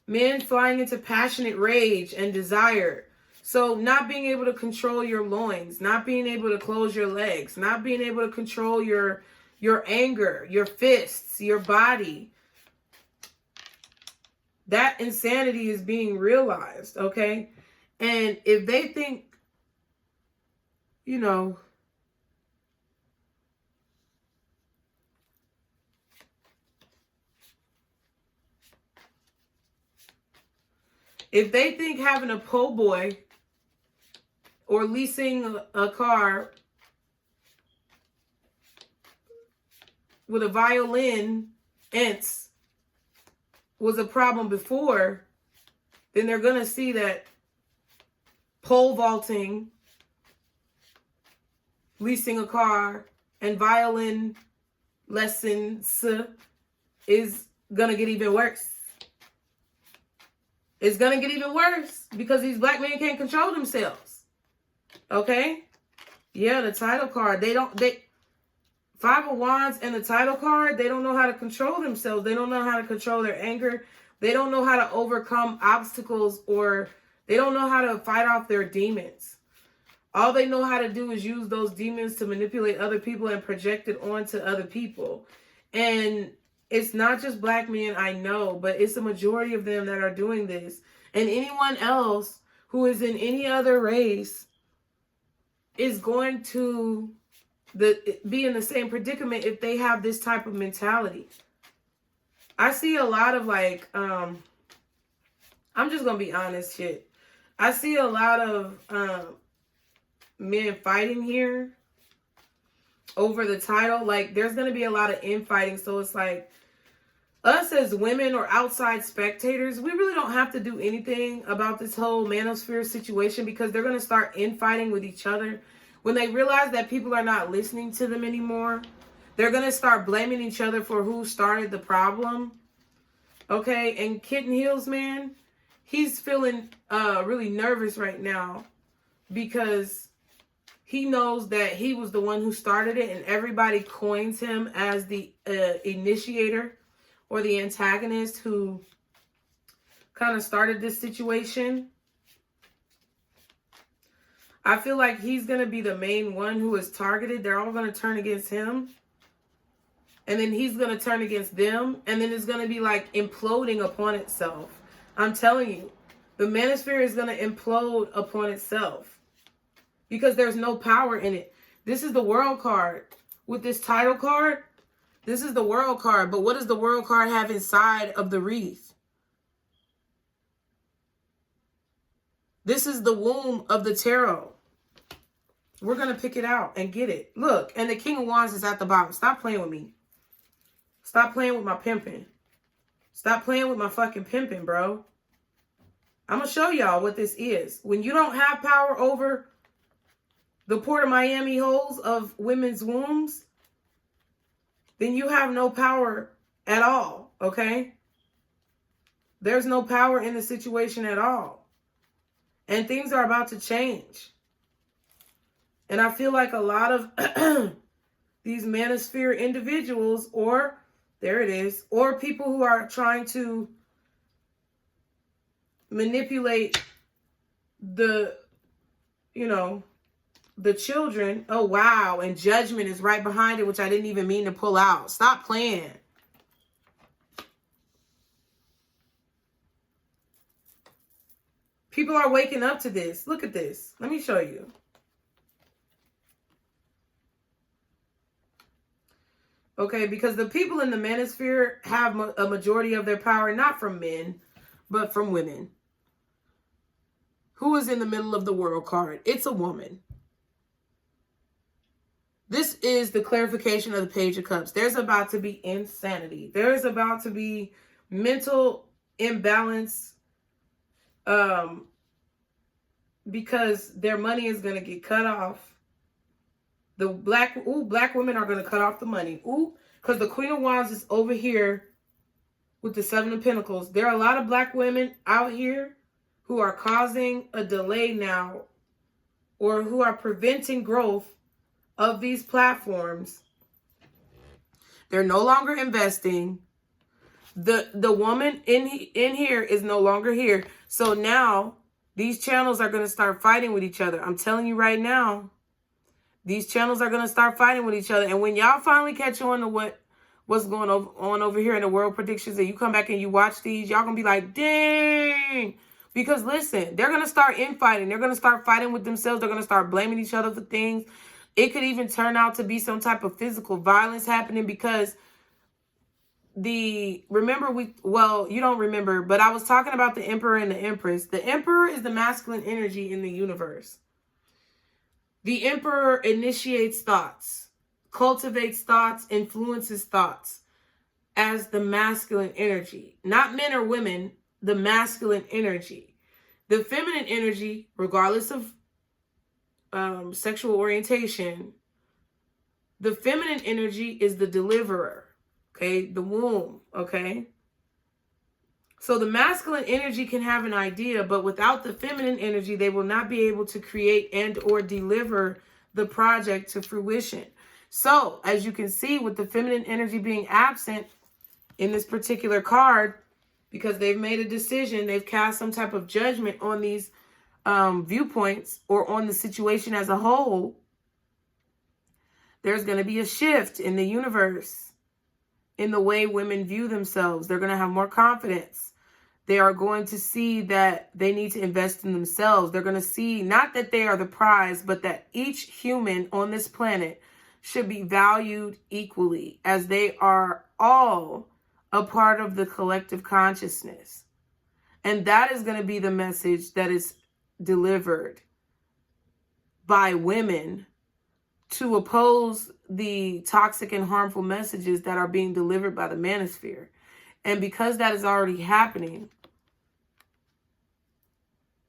A: Men flying into passionate rage and desire. So not being able to control your loins, not being able to close your legs, not being able to control your anger, your fists, your body. That insanity is being realized, okay? And if they think, you know, if they think having a po' boy or leasing a car with a violin ents was a problem before, then they're going to see that pole vaulting, leasing a car, and violin lessons is going to get even worse. It's going to get even worse because these black men can't control themselves. Okay? Yeah, the title card. Five of Wands and the title card, they don't know how to control themselves. They don't know how to control their anger. They don't know how to overcome obstacles, or they don't know how to fight off their demons. All they know how to do is use those demons to manipulate other people and project it onto other people. And it's not just black men, I know, but it's a majority of them that are doing this. And anyone else who is in any other race is going to be in the same predicament if they have this type of mentality. I see a lot of like, I'm just going to be honest shit. I see a lot of men fighting here over the title. Like, there's going to be a lot of infighting. So it's like, us as women or outside spectators, we really don't have to do anything about this whole manosphere situation, because they're going to start infighting with each other. When they realize that people are not listening to them anymore, they're going to start blaming each other for who started the problem. Okay, and Kitten Heels, man, he's feeling really nervous right now because he knows that he was the one who started it, and everybody coins him as the initiator or the antagonist who kind of started this situation. I feel like he's going to be the main one who is targeted. They're all going to turn against him. And then he's going to turn against them. And then it's going to be like imploding upon itself. I'm telling you, the manosphere is going to implode upon itself because there's no power in it. This is the World card. With this title card, this is the World card. But what does the World card have inside of the wreath? This is the womb of the tarot. We're going to pick it out and get it. Look, and the King of Wands is at the bottom. Stop playing with me. Stop playing with my pimping. Stop playing with my fucking pimping, bro. I'm going to show y'all what this is. When you don't have power over the Port of Miami holes of women's wombs, then you have no power at all, okay? There's no power in the situation at all. And things are about to change. And I feel like a lot of these manosphere individuals, or there it is, or people who are trying to manipulate the, you know, the children. Oh, wow. And Judgment is right behind it, which I didn't even mean to pull out. Stop playing. People are waking up to this. Look at this. Let me show you. Okay, because the people in the manosphere have a majority of their power, not from men, but from women. Who is in the middle of the World card? It's a woman. This is the clarification of the Page of Cups. There's about to be insanity. There's about to be mental imbalance, because their money is going to get cut off. The black women are going to cut off the money. Because the Queen of Wands is over here with the Seven of Pentacles. There are a lot of black women out here who are causing a delay now, or who are preventing growth of these platforms. They're no longer investing. The woman in here is no longer here. So now these channels are going to start fighting with each other. I'm telling you right now, these channels are going to start fighting with each other. And when y'all finally catch on to what's going on over here in the world predictions, and you come back and you watch these, y'all going to be like, dang. Because listen, they're going to start infighting. They're going to start fighting with themselves. They're going to start blaming each other for things. It could even turn out to be some type of physical violence happening, because you don't remember, but I was talking about the Emperor and the Empress. The Emperor is the masculine energy in the universe. The Emperor initiates thoughts, cultivates thoughts, influences thoughts as the masculine energy. Not men or women, the masculine energy. The feminine energy, regardless of sexual orientation, the feminine energy is the deliverer, okay? The womb, okay? So the masculine energy can have an idea, but without the feminine energy, they will not be able to create and or deliver the project to fruition. So as you can see, with the feminine energy being absent in this particular card, because they've made a decision, they've cast some type of judgment on these viewpoints or on the situation as a whole, there's going to be a shift in the universe in the way women view themselves. They're going to have more confidence. They are going to see that they need to invest in themselves. They're going to see not that they are the prize, but that each human on this planet should be valued equally, as they are all a part of the collective consciousness. And that is going to be the message that is delivered by women to oppose the toxic and harmful messages that are being delivered by the manosphere. And because that is already happening,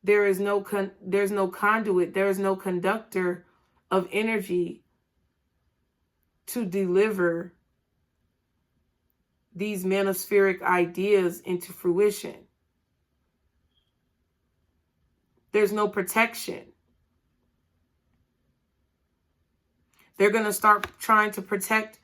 A: there's no conduit, there is no conductor of energy to deliver these manospheric ideas into fruition. There's no protection. They're going to start trying to protect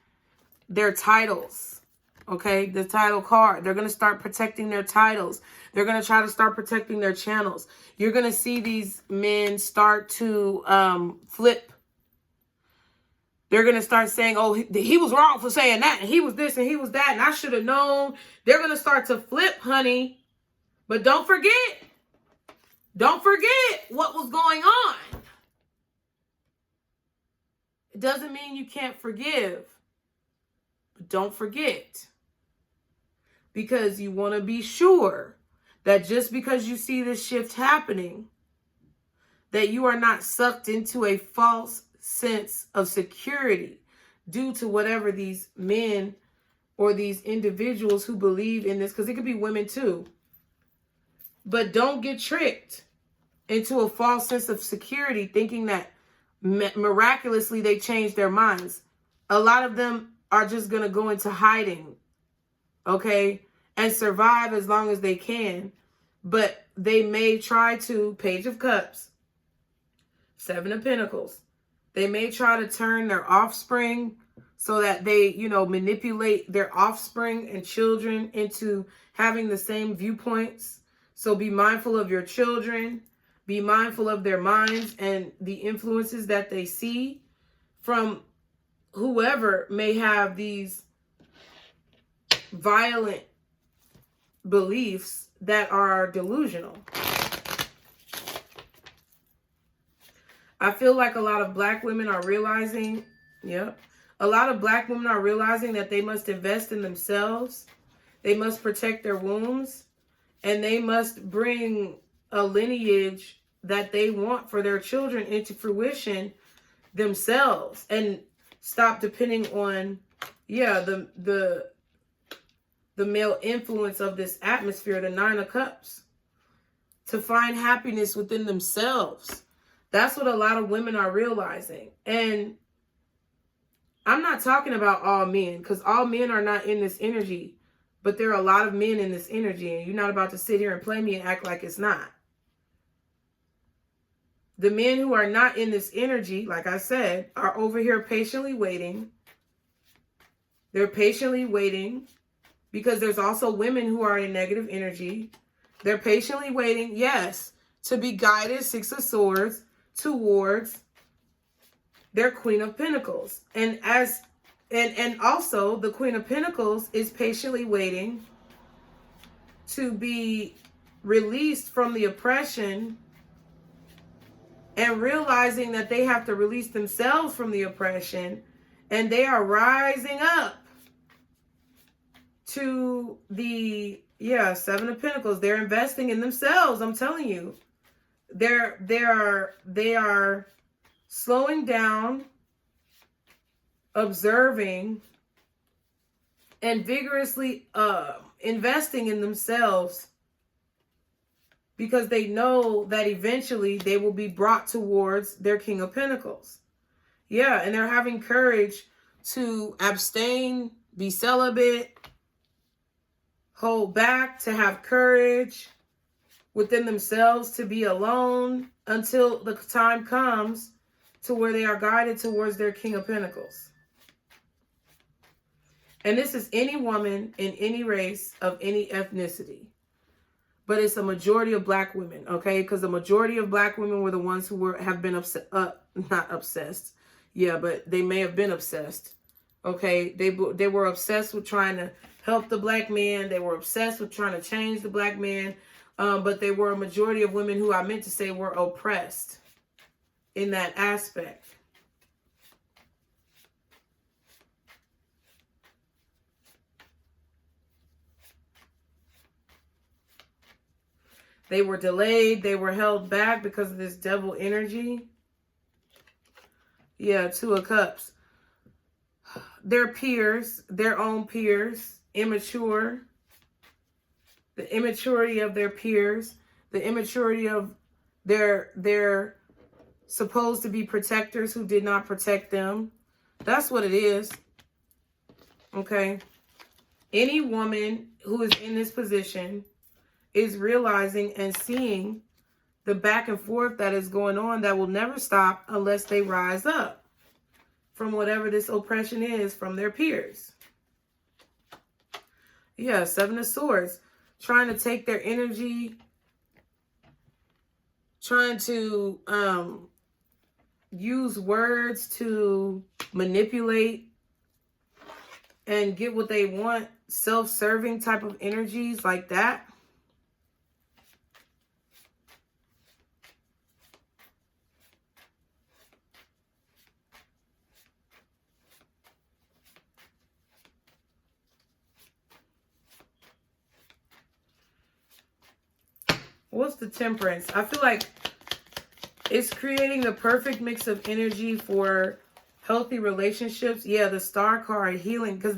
A: their titles. Okay, the title card. They're going to start protecting their titles. They're going to try to start protecting their channels. You're going to see these men start to flip. They're going to start saying, oh, he was wrong for saying that, and he was this, and he was that, and I should have known. They're going to start to flip, honey. But don't forget what was going on. It doesn't mean you can't forgive, but don't forget. Because you want to be sure that just because you see this shift happening, that you are not sucked into a false sense of security due to whatever these men or these individuals who believe in this, because it could be women too. But don't get tricked into a false sense of security thinking that miraculously they changed their minds. A lot of them are just going to go into hiding, okay, and survive as long as they can. But they may try to, Page of Cups, Seven of Pentacles. They may try to turn their offspring so that they, manipulate their offspring and children into having the same viewpoints. So be mindful of your children. Be mindful of their minds and the influences that they see from whoever may have these violent beliefs that are delusional. I feel like a lot of black women are realizing, a lot of black women are realizing that they must invest in themselves. They must protect their wombs, and they must bring a lineage that they want for their children into fruition themselves. And stop depending on, yeah, the male influence of this atmosphere, the Nine of Cups, to find happiness within themselves. That's what a lot of women are realizing. And I'm not talking about all men, because all men are not in this energy, but there are a lot of men in this energy, and you're not about to sit here and play me and act like it's not. The men who are not in this energy, like I said, are over here patiently waiting. They're patiently waiting, because there's also women who are in negative energy. They're patiently waiting, yes, to be guided, Six of Swords, towards their Queen of Pentacles. And also the Queen of Pentacles is patiently waiting to be released from the oppression, and realizing that they have to release themselves from the oppression, and they are rising up to the, yeah, Seven of Pentacles. They're investing in themselves. I'm telling you, they are slowing down, observing, and vigorously investing in themselves, because they know that eventually they will be brought towards their King of Pentacles. Yeah, and they're having courage to abstain, be celibate, hold back, to have courage within themselves, to be alone until the time comes to where they are guided towards their King of Pentacles. And this is any woman in any race of any ethnicity. But it's a majority of black women, okay? Because the majority of black women were the ones who have been not obsessed. Yeah, but they may have been obsessed. Okay, they were obsessed with trying to help the black man. They were obsessed with trying to change the black man. But they were a majority of women who I meant to say were oppressed in that aspect. They were delayed. They were held back because of this devil energy. Yeah, Two of Cups. Their peers, their own peers, immature. The immaturity of their peers. The immaturity of their supposed to be protectors who did not protect them. That's what it is. Okay. Any woman who is in this position is realizing and seeing the back and forth that is going on that will never stop unless they rise up from whatever this oppression is from their peers. Yeah, Seven of Swords. Trying to take their energy, trying to use words to manipulate and get what they want. Self-serving type of energies like that. What's the Temperance? I feel like it's creating the perfect mix of energy for healthy relationships. Yeah, the Star card, healing. Because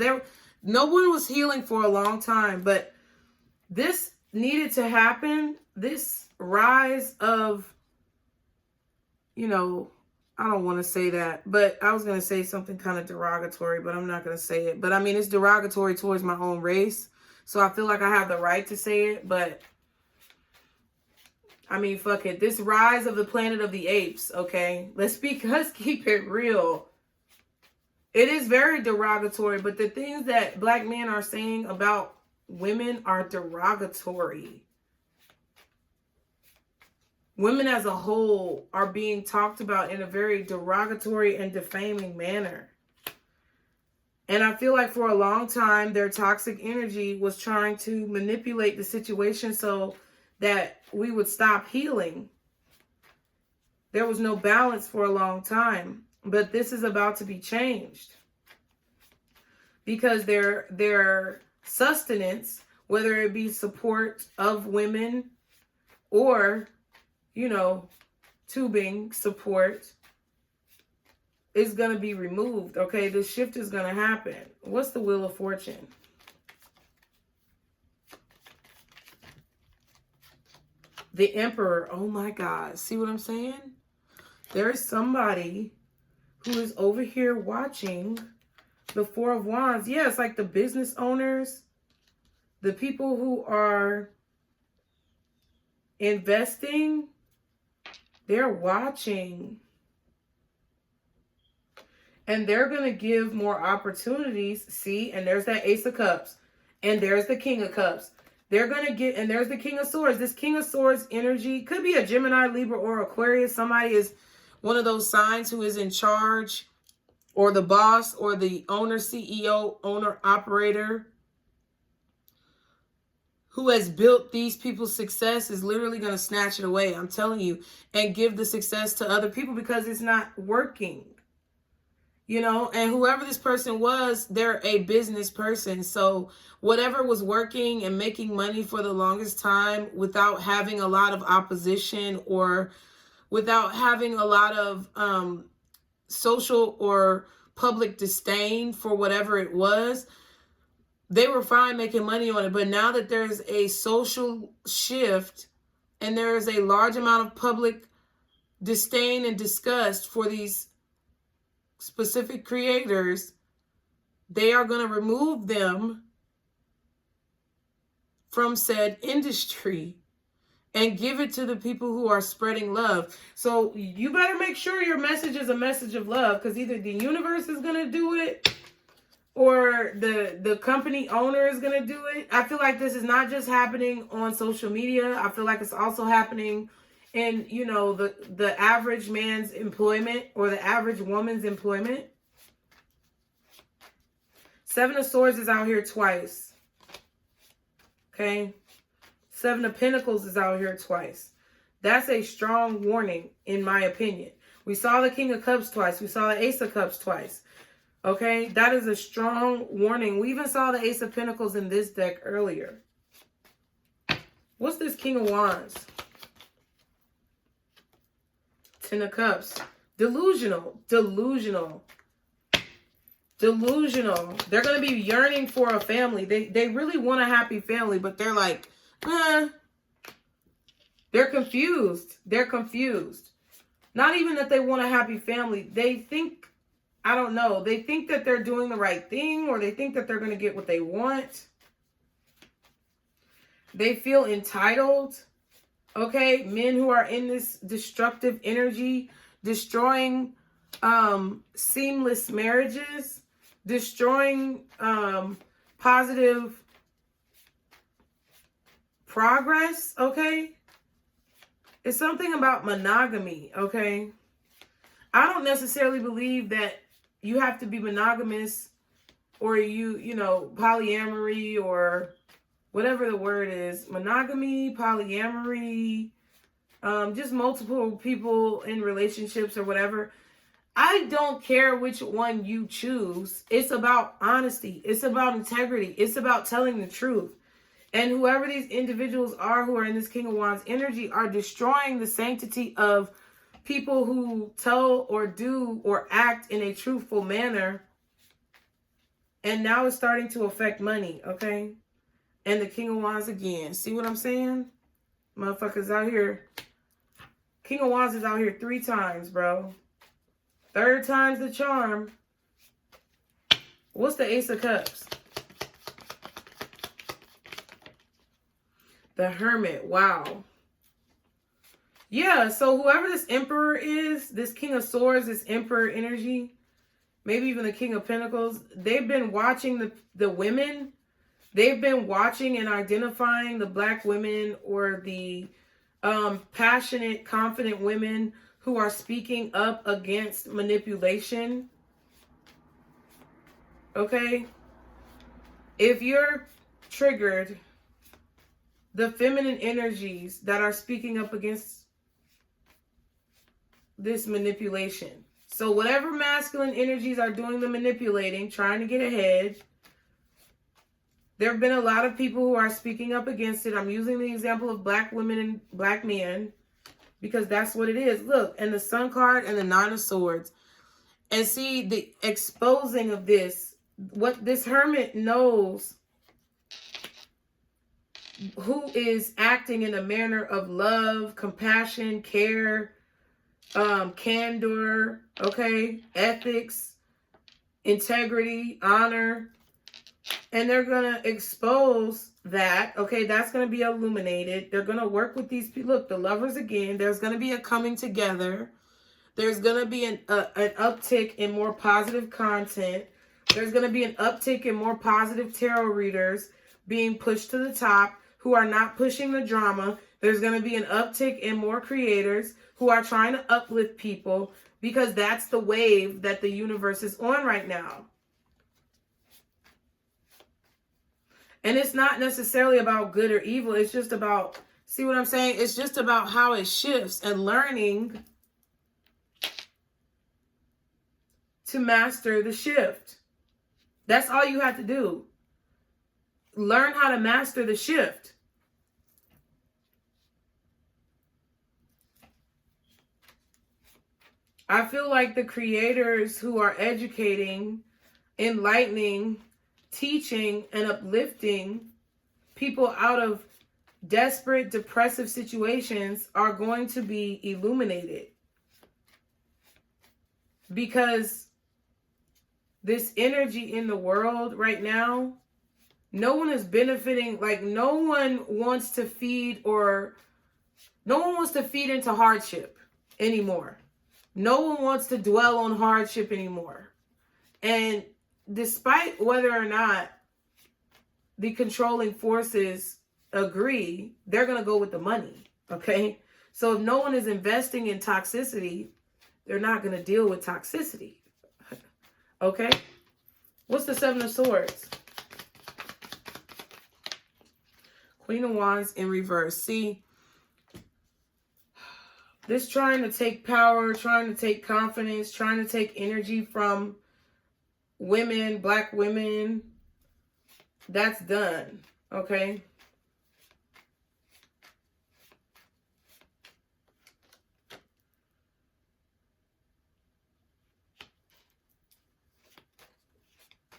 A: no one was healing for a long time. But this needed to happen. This rise of, you know, I don't want to say that. But I was going to say something kind of derogatory. But I'm not going to say it. But I mean, it's derogatory towards my own race. So I feel like I have the right to say it. But I mean, fuck it. This rise of the Planet of the Apes, okay? Let's keep it real. It is very derogatory, but the things that black men are saying about women are derogatory. Women as a whole are being talked about in a very derogatory and defaming manner. And I feel like for a long time, their toxic energy was trying to manipulate the situation so that we would stop healing. There was no balance for a long time, but this is about to be changed because their sustenance, whether it be support of women or, you know, tubing support, is going to be removed, okay? The shift is going to happen. What's the Wheel of Fortune? The Emperor. Oh my God. See what I'm saying? There is somebody who is over here watching the Four of Wands. Yeah, it's like the business owners, the people who are investing, they're watching. And they're going to give more opportunities. See, and there's that Ace of Cups. And there's the King of Cups. They're going to get, and there's the King of Swords. This King of Swords energy could be a Gemini, Libra, or Aquarius. Somebody is one of those signs who is in charge, or the boss, or the owner, CEO, owner, operator, who has built these people's success is literally going to snatch it away, I'm telling you, and give the success to other people because it's not working. You know, and whoever this person was, they're a business person. So whatever was working and making money for the longest time without having a lot of opposition or without having a lot of social or public disdain for whatever it was, they were fine making money on it. But now that there's a social shift and there is a large amount of public disdain and disgust for these specific creators, they are going to remove them from said industry and give it to the people who are spreading love. So you better make sure your message is a message of love, because either the universe is going to do it or the company owner is going to do it. I feel like this is not just happening on social media. I feel like it's also happening in, you know, the average man's employment or the average woman's employment. Seven of Swords is out here twice. Okay. Seven of Pentacles is out here twice. That's a strong warning, in my opinion. We saw the King of Cups twice. We saw the Ace of Cups twice. Okay. That is a strong warning. We even saw the Ace of Pentacles in this deck earlier. What's this King of Wands? Ten of Cups. Delusional. Delusional. Delusional. They're going to be yearning for a family. They really want a happy family, but they're like, They're confused. They're confused. Not even that they want a happy family. They think, I don't know, they think that they're doing the right thing, or they think that they're going to get what they want. They feel entitled. Okay, men who are in this destructive energy, destroying seamless marriages, destroying positive progress, okay? It's something about monogamy, okay? I don't necessarily believe that you have to be monogamous, or you know, polyamory, or whatever the word is, monogamy, polyamory, just multiple people in relationships or whatever. I don't care which one you choose. It's about honesty. It's about integrity. It's about telling the truth. And whoever these individuals are who are in this King of Wands energy are destroying the sanctity of people who tell or do or act in a truthful manner. And now it's starting to affect money, okay? And the King of Wands again. See what I'm saying? Motherfuckers out here. King of Wands is out here 3 times, bro. 3rd time's the charm. What's the Ace of Cups? The Hermit. Wow. Yeah, so whoever this Emperor is, this King of Swords, this Emperor energy, maybe even the King of Pentacles, they've been watching the women. They've been watching and identifying the Black women, or the passionate, confident women who are speaking up against manipulation. Okay? If you're triggered, the feminine energies that are speaking up against this manipulation. So whatever masculine energies are doing the manipulating, trying to get ahead, there have been a lot of people who are speaking up against it. I'm using the example of Black women and Black men because that's what it is. Look, and the Sun card and the 9 of Swords. And see the exposing of this. What this hermit knows who is acting in a manner of love, compassion, care, candor, okay, ethics, integrity, honor. And they're going to expose that, okay, that's going to be illuminated. They're going to work with these people. Look, the lovers again, there's going to be a coming together. There's going to be an uptick in more positive content. There's going to be an uptick in more positive tarot readers being pushed to the top who are not pushing the drama. There's going to be an uptick in more creators who are trying to uplift people, because that's the wave that the universe is on right now. And it's not necessarily about good or evil. It's just about, see what I'm saying? It's just about how it shifts and learning to master the shift. That's all you have to do. Learn how to master the shift. I feel like the creators who are educating, enlightening, teaching, and uplifting people out of desperate, depressive situations are going to be illuminated. Because this energy in the world right now, no one is benefiting. Like, no one wants to feed into hardship anymore. No one wants to dwell on hardship anymore. And despite whether or not the controlling forces agree, they're going to go with the money, okay? So if no one is investing in toxicity, they're not going to deal with toxicity, okay? What's the Seven of Swords? Queen of Wands in reverse. See, this trying to take power, trying to take confidence, trying to take energy from women, black women, that's done, okay?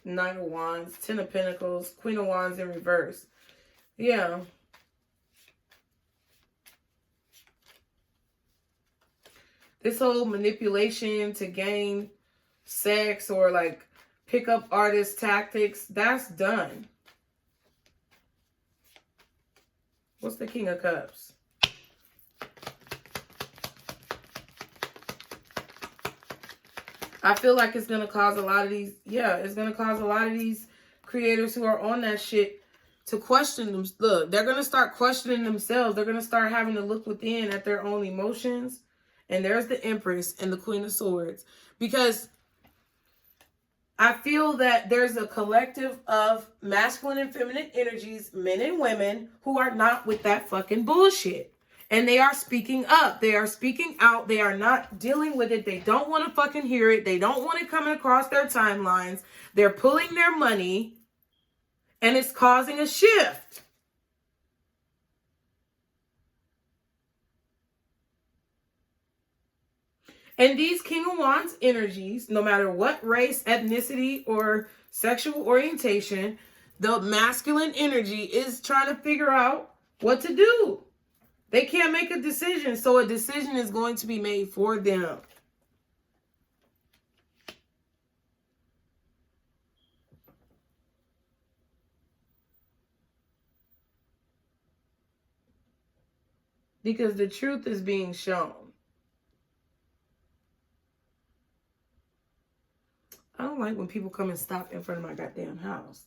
A: Nine of Wands, Ten of Pentacles, Queen of Wands in reverse. Yeah. This whole manipulation to gain sex or like pickup artist tactics, that's done. What's the King of Cups? I feel like it's going to cause a lot of these, it's going to cause a lot of these creators who are on that shit to question them. Look, they're going to start questioning themselves. They're going to start having to look within at their own emotions. And there's the Empress and the Queen of Swords. Because I feel that there's a collective of masculine and feminine energies, men and women, who are not with that fucking bullshit. And they are speaking up. They are speaking out. They are not dealing with it. They don't want to fucking hear it. They don't want it coming across their timelines. They're pulling their money. And it's causing a shift. And these King of Wands energies, no matter what race, ethnicity, or sexual orientation, the masculine energy is trying to figure out what to do. They can't make a decision, so a decision is going to be made for them. Because the truth is being shown. I don't like when people come and stop in front of my goddamn house.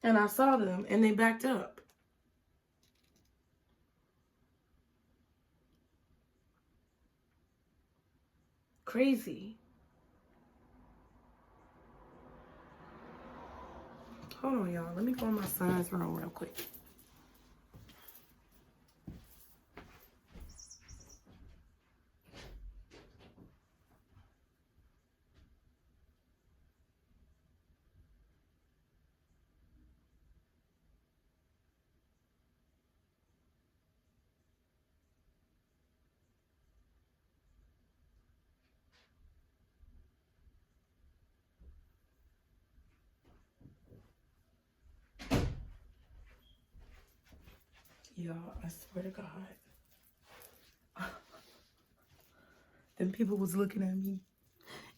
A: And I saw them and they backed up. Crazy. Hold on, y'all. Let me go in my son's room real quick. Y'all, I swear to God. Them people was looking at me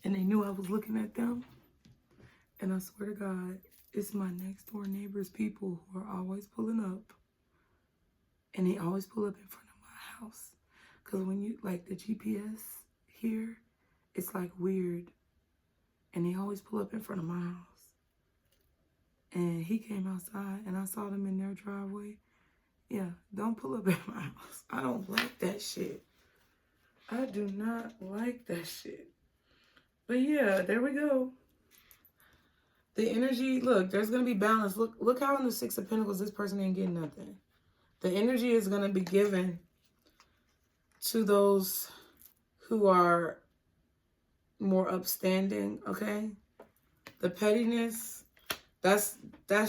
A: and they knew I was looking at them. And I swear to God, it's my next door neighbor's people who are always pulling up. And they always pull up in front of my house. Because when you, like the GPS here, it's like weird. And they always pull up in front of my house. And he came outside and I saw them in their driveway. Yeah, don't pull up at my house. I don't like that shit. I do not like that shit. But yeah, there we go. The energy, look, there's going to be balance. Look how in the Six of Pentacles, this person ain't getting nothing. The energy is going to be given to those who are more upstanding, okay? The pettiness, that's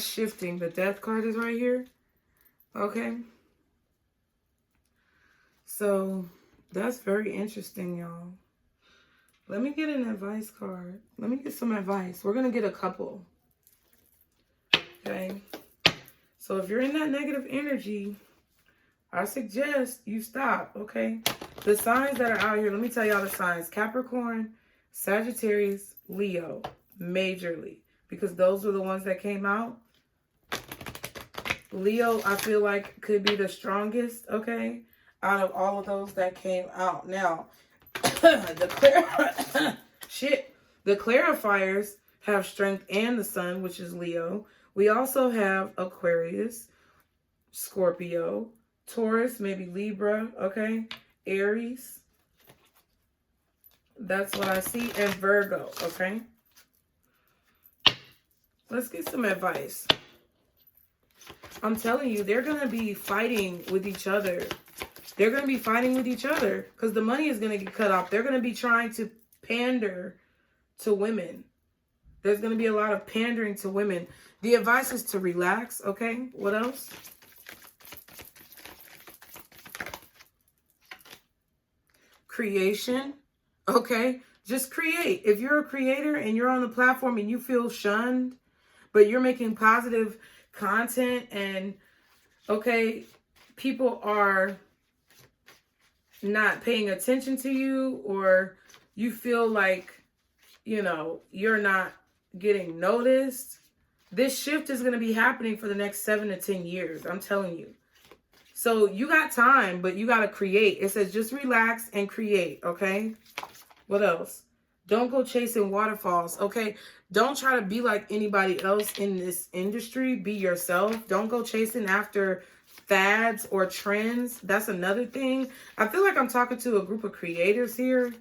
A: shifting. The Death card is right here, okay? So that's very interesting, y'all. Let me get an advice card. Let me get some advice. We're going to get a couple. Okay. So if you're in that negative energy, I suggest you stop. Okay. The signs that are out here, let me tell y'all the signs. Capricorn, Sagittarius, Leo, majorly. Because those were the ones that came out. Leo, I feel like could be the strongest. Okay. Out of all of those that came out. Now, the clarifiers have strength and the sun, which is Leo. We also have Aquarius, Scorpio, Taurus, maybe Libra, okay? Aries. That's what I see. And Virgo, okay? Let's get some advice. I'm telling you, they're going to be fighting with each other. They're going to be fighting with each other because the money is going to get cut off. They're going to be trying to pander to women. There's going to be a lot of pandering to women. The advice is to relax, okay? What else? Creation, okay? Just create. If you're a creator and you're on the platform and you feel shunned, but you're making positive content and, okay, people are not paying attention to you, or you feel like, you know, you're not getting noticed, this shift is going to be happening for the next 7 to 10 years. I'm telling you. So you got time, but you got to create. It says just relax and create, okay? What else? Don't go chasing waterfalls, okay? Don't try to be like anybody else in this industry. Be yourself. Don't go chasing after fads or trends. That's another thing. I feel like I'm talking to a group of creators here,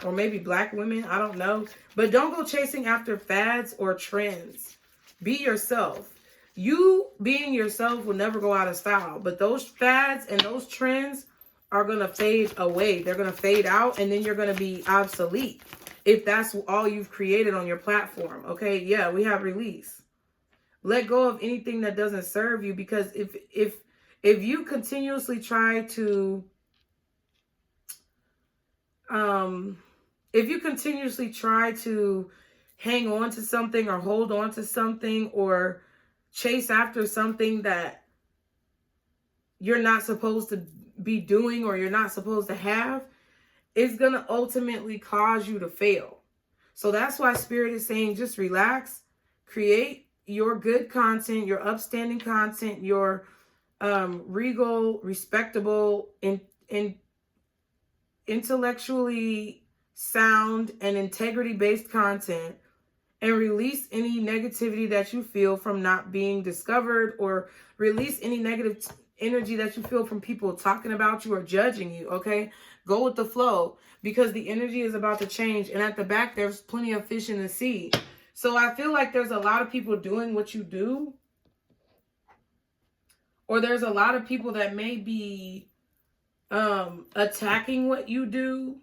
A: or maybe black women, I don't know. But don't go chasing after fads or trends. Be yourself. You being yourself will never go out of style, but those fads and those trends are going to fade away. They're going to fade out, and then you're going to be obsolete if that's all you've created on your platform. Okay, yeah, we have release. Let go of anything that doesn't serve you, because if you continuously try to hang on to something or hold on to something or chase after something that you're not supposed to be doing or you're not supposed to have, it's going to ultimately cause you to fail. So that's why Spirit is saying just relax, create your good content, your upstanding content, your regal, respectable, intellectually sound and integrity-based content, and release any negativity that you feel from not being discovered, or release any negative energy that you feel from people talking about you or judging you, okay? Go with the flow, because the energy is about to change, and at the back there's plenty of fish in the sea. So I feel like there's a lot of people doing what you do, or there's a lot of people that may be attacking what you do.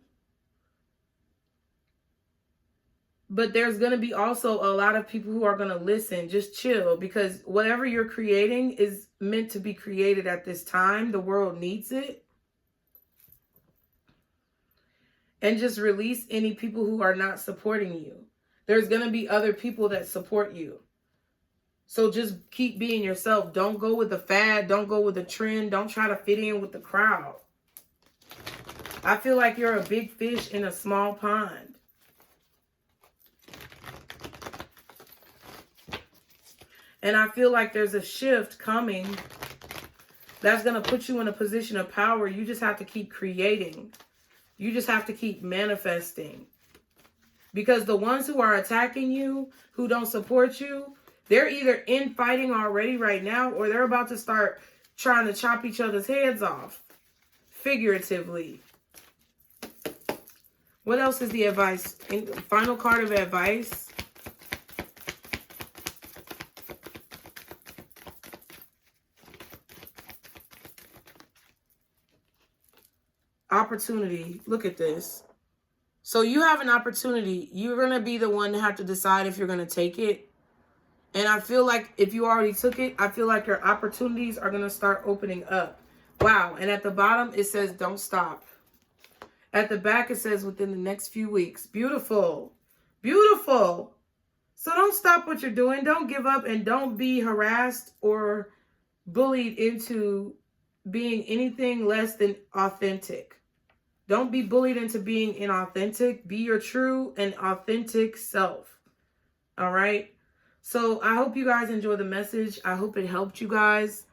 A: But there's going to be also a lot of people who are going to listen. Just chill, because whatever you're creating is meant to be created at this time. The world needs it. And just release any people who are not supporting you. There's going to be other people that support you. So just keep being yourself. Don't go with the fad. Don't go with the trend. Don't try to fit in with the crowd. I feel like you're a big fish in a small pond. And I feel like there's a shift coming that's going to put you in a position of power. You just have to keep creating. You just have to keep manifesting. Because the ones who are attacking you, who don't support you, they're either infighting already right now, or they're about to start trying to chop each other's heads off. Figuratively. What else is the advice? Final card of advice. Opportunity. Look at this. So you have an opportunity. You're going to be the one to have to decide if you're going to take it. And I feel like if you already took it, I feel like your opportunities are going to start opening up. Wow. And at the bottom, it says, don't stop. At the back, it says, within the next few weeks. Beautiful. Beautiful. So don't stop what you're doing. Don't give up, and don't be harassed or bullied into being anything less than authentic. Don't be bullied into being inauthentic. Be your true and authentic self. All right? So I hope you guys enjoy the message. I hope it helped you guys.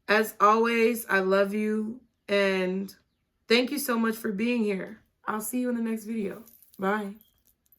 A: As always, I love you. And thank you so much for being here. I'll see you in the next video. Bye.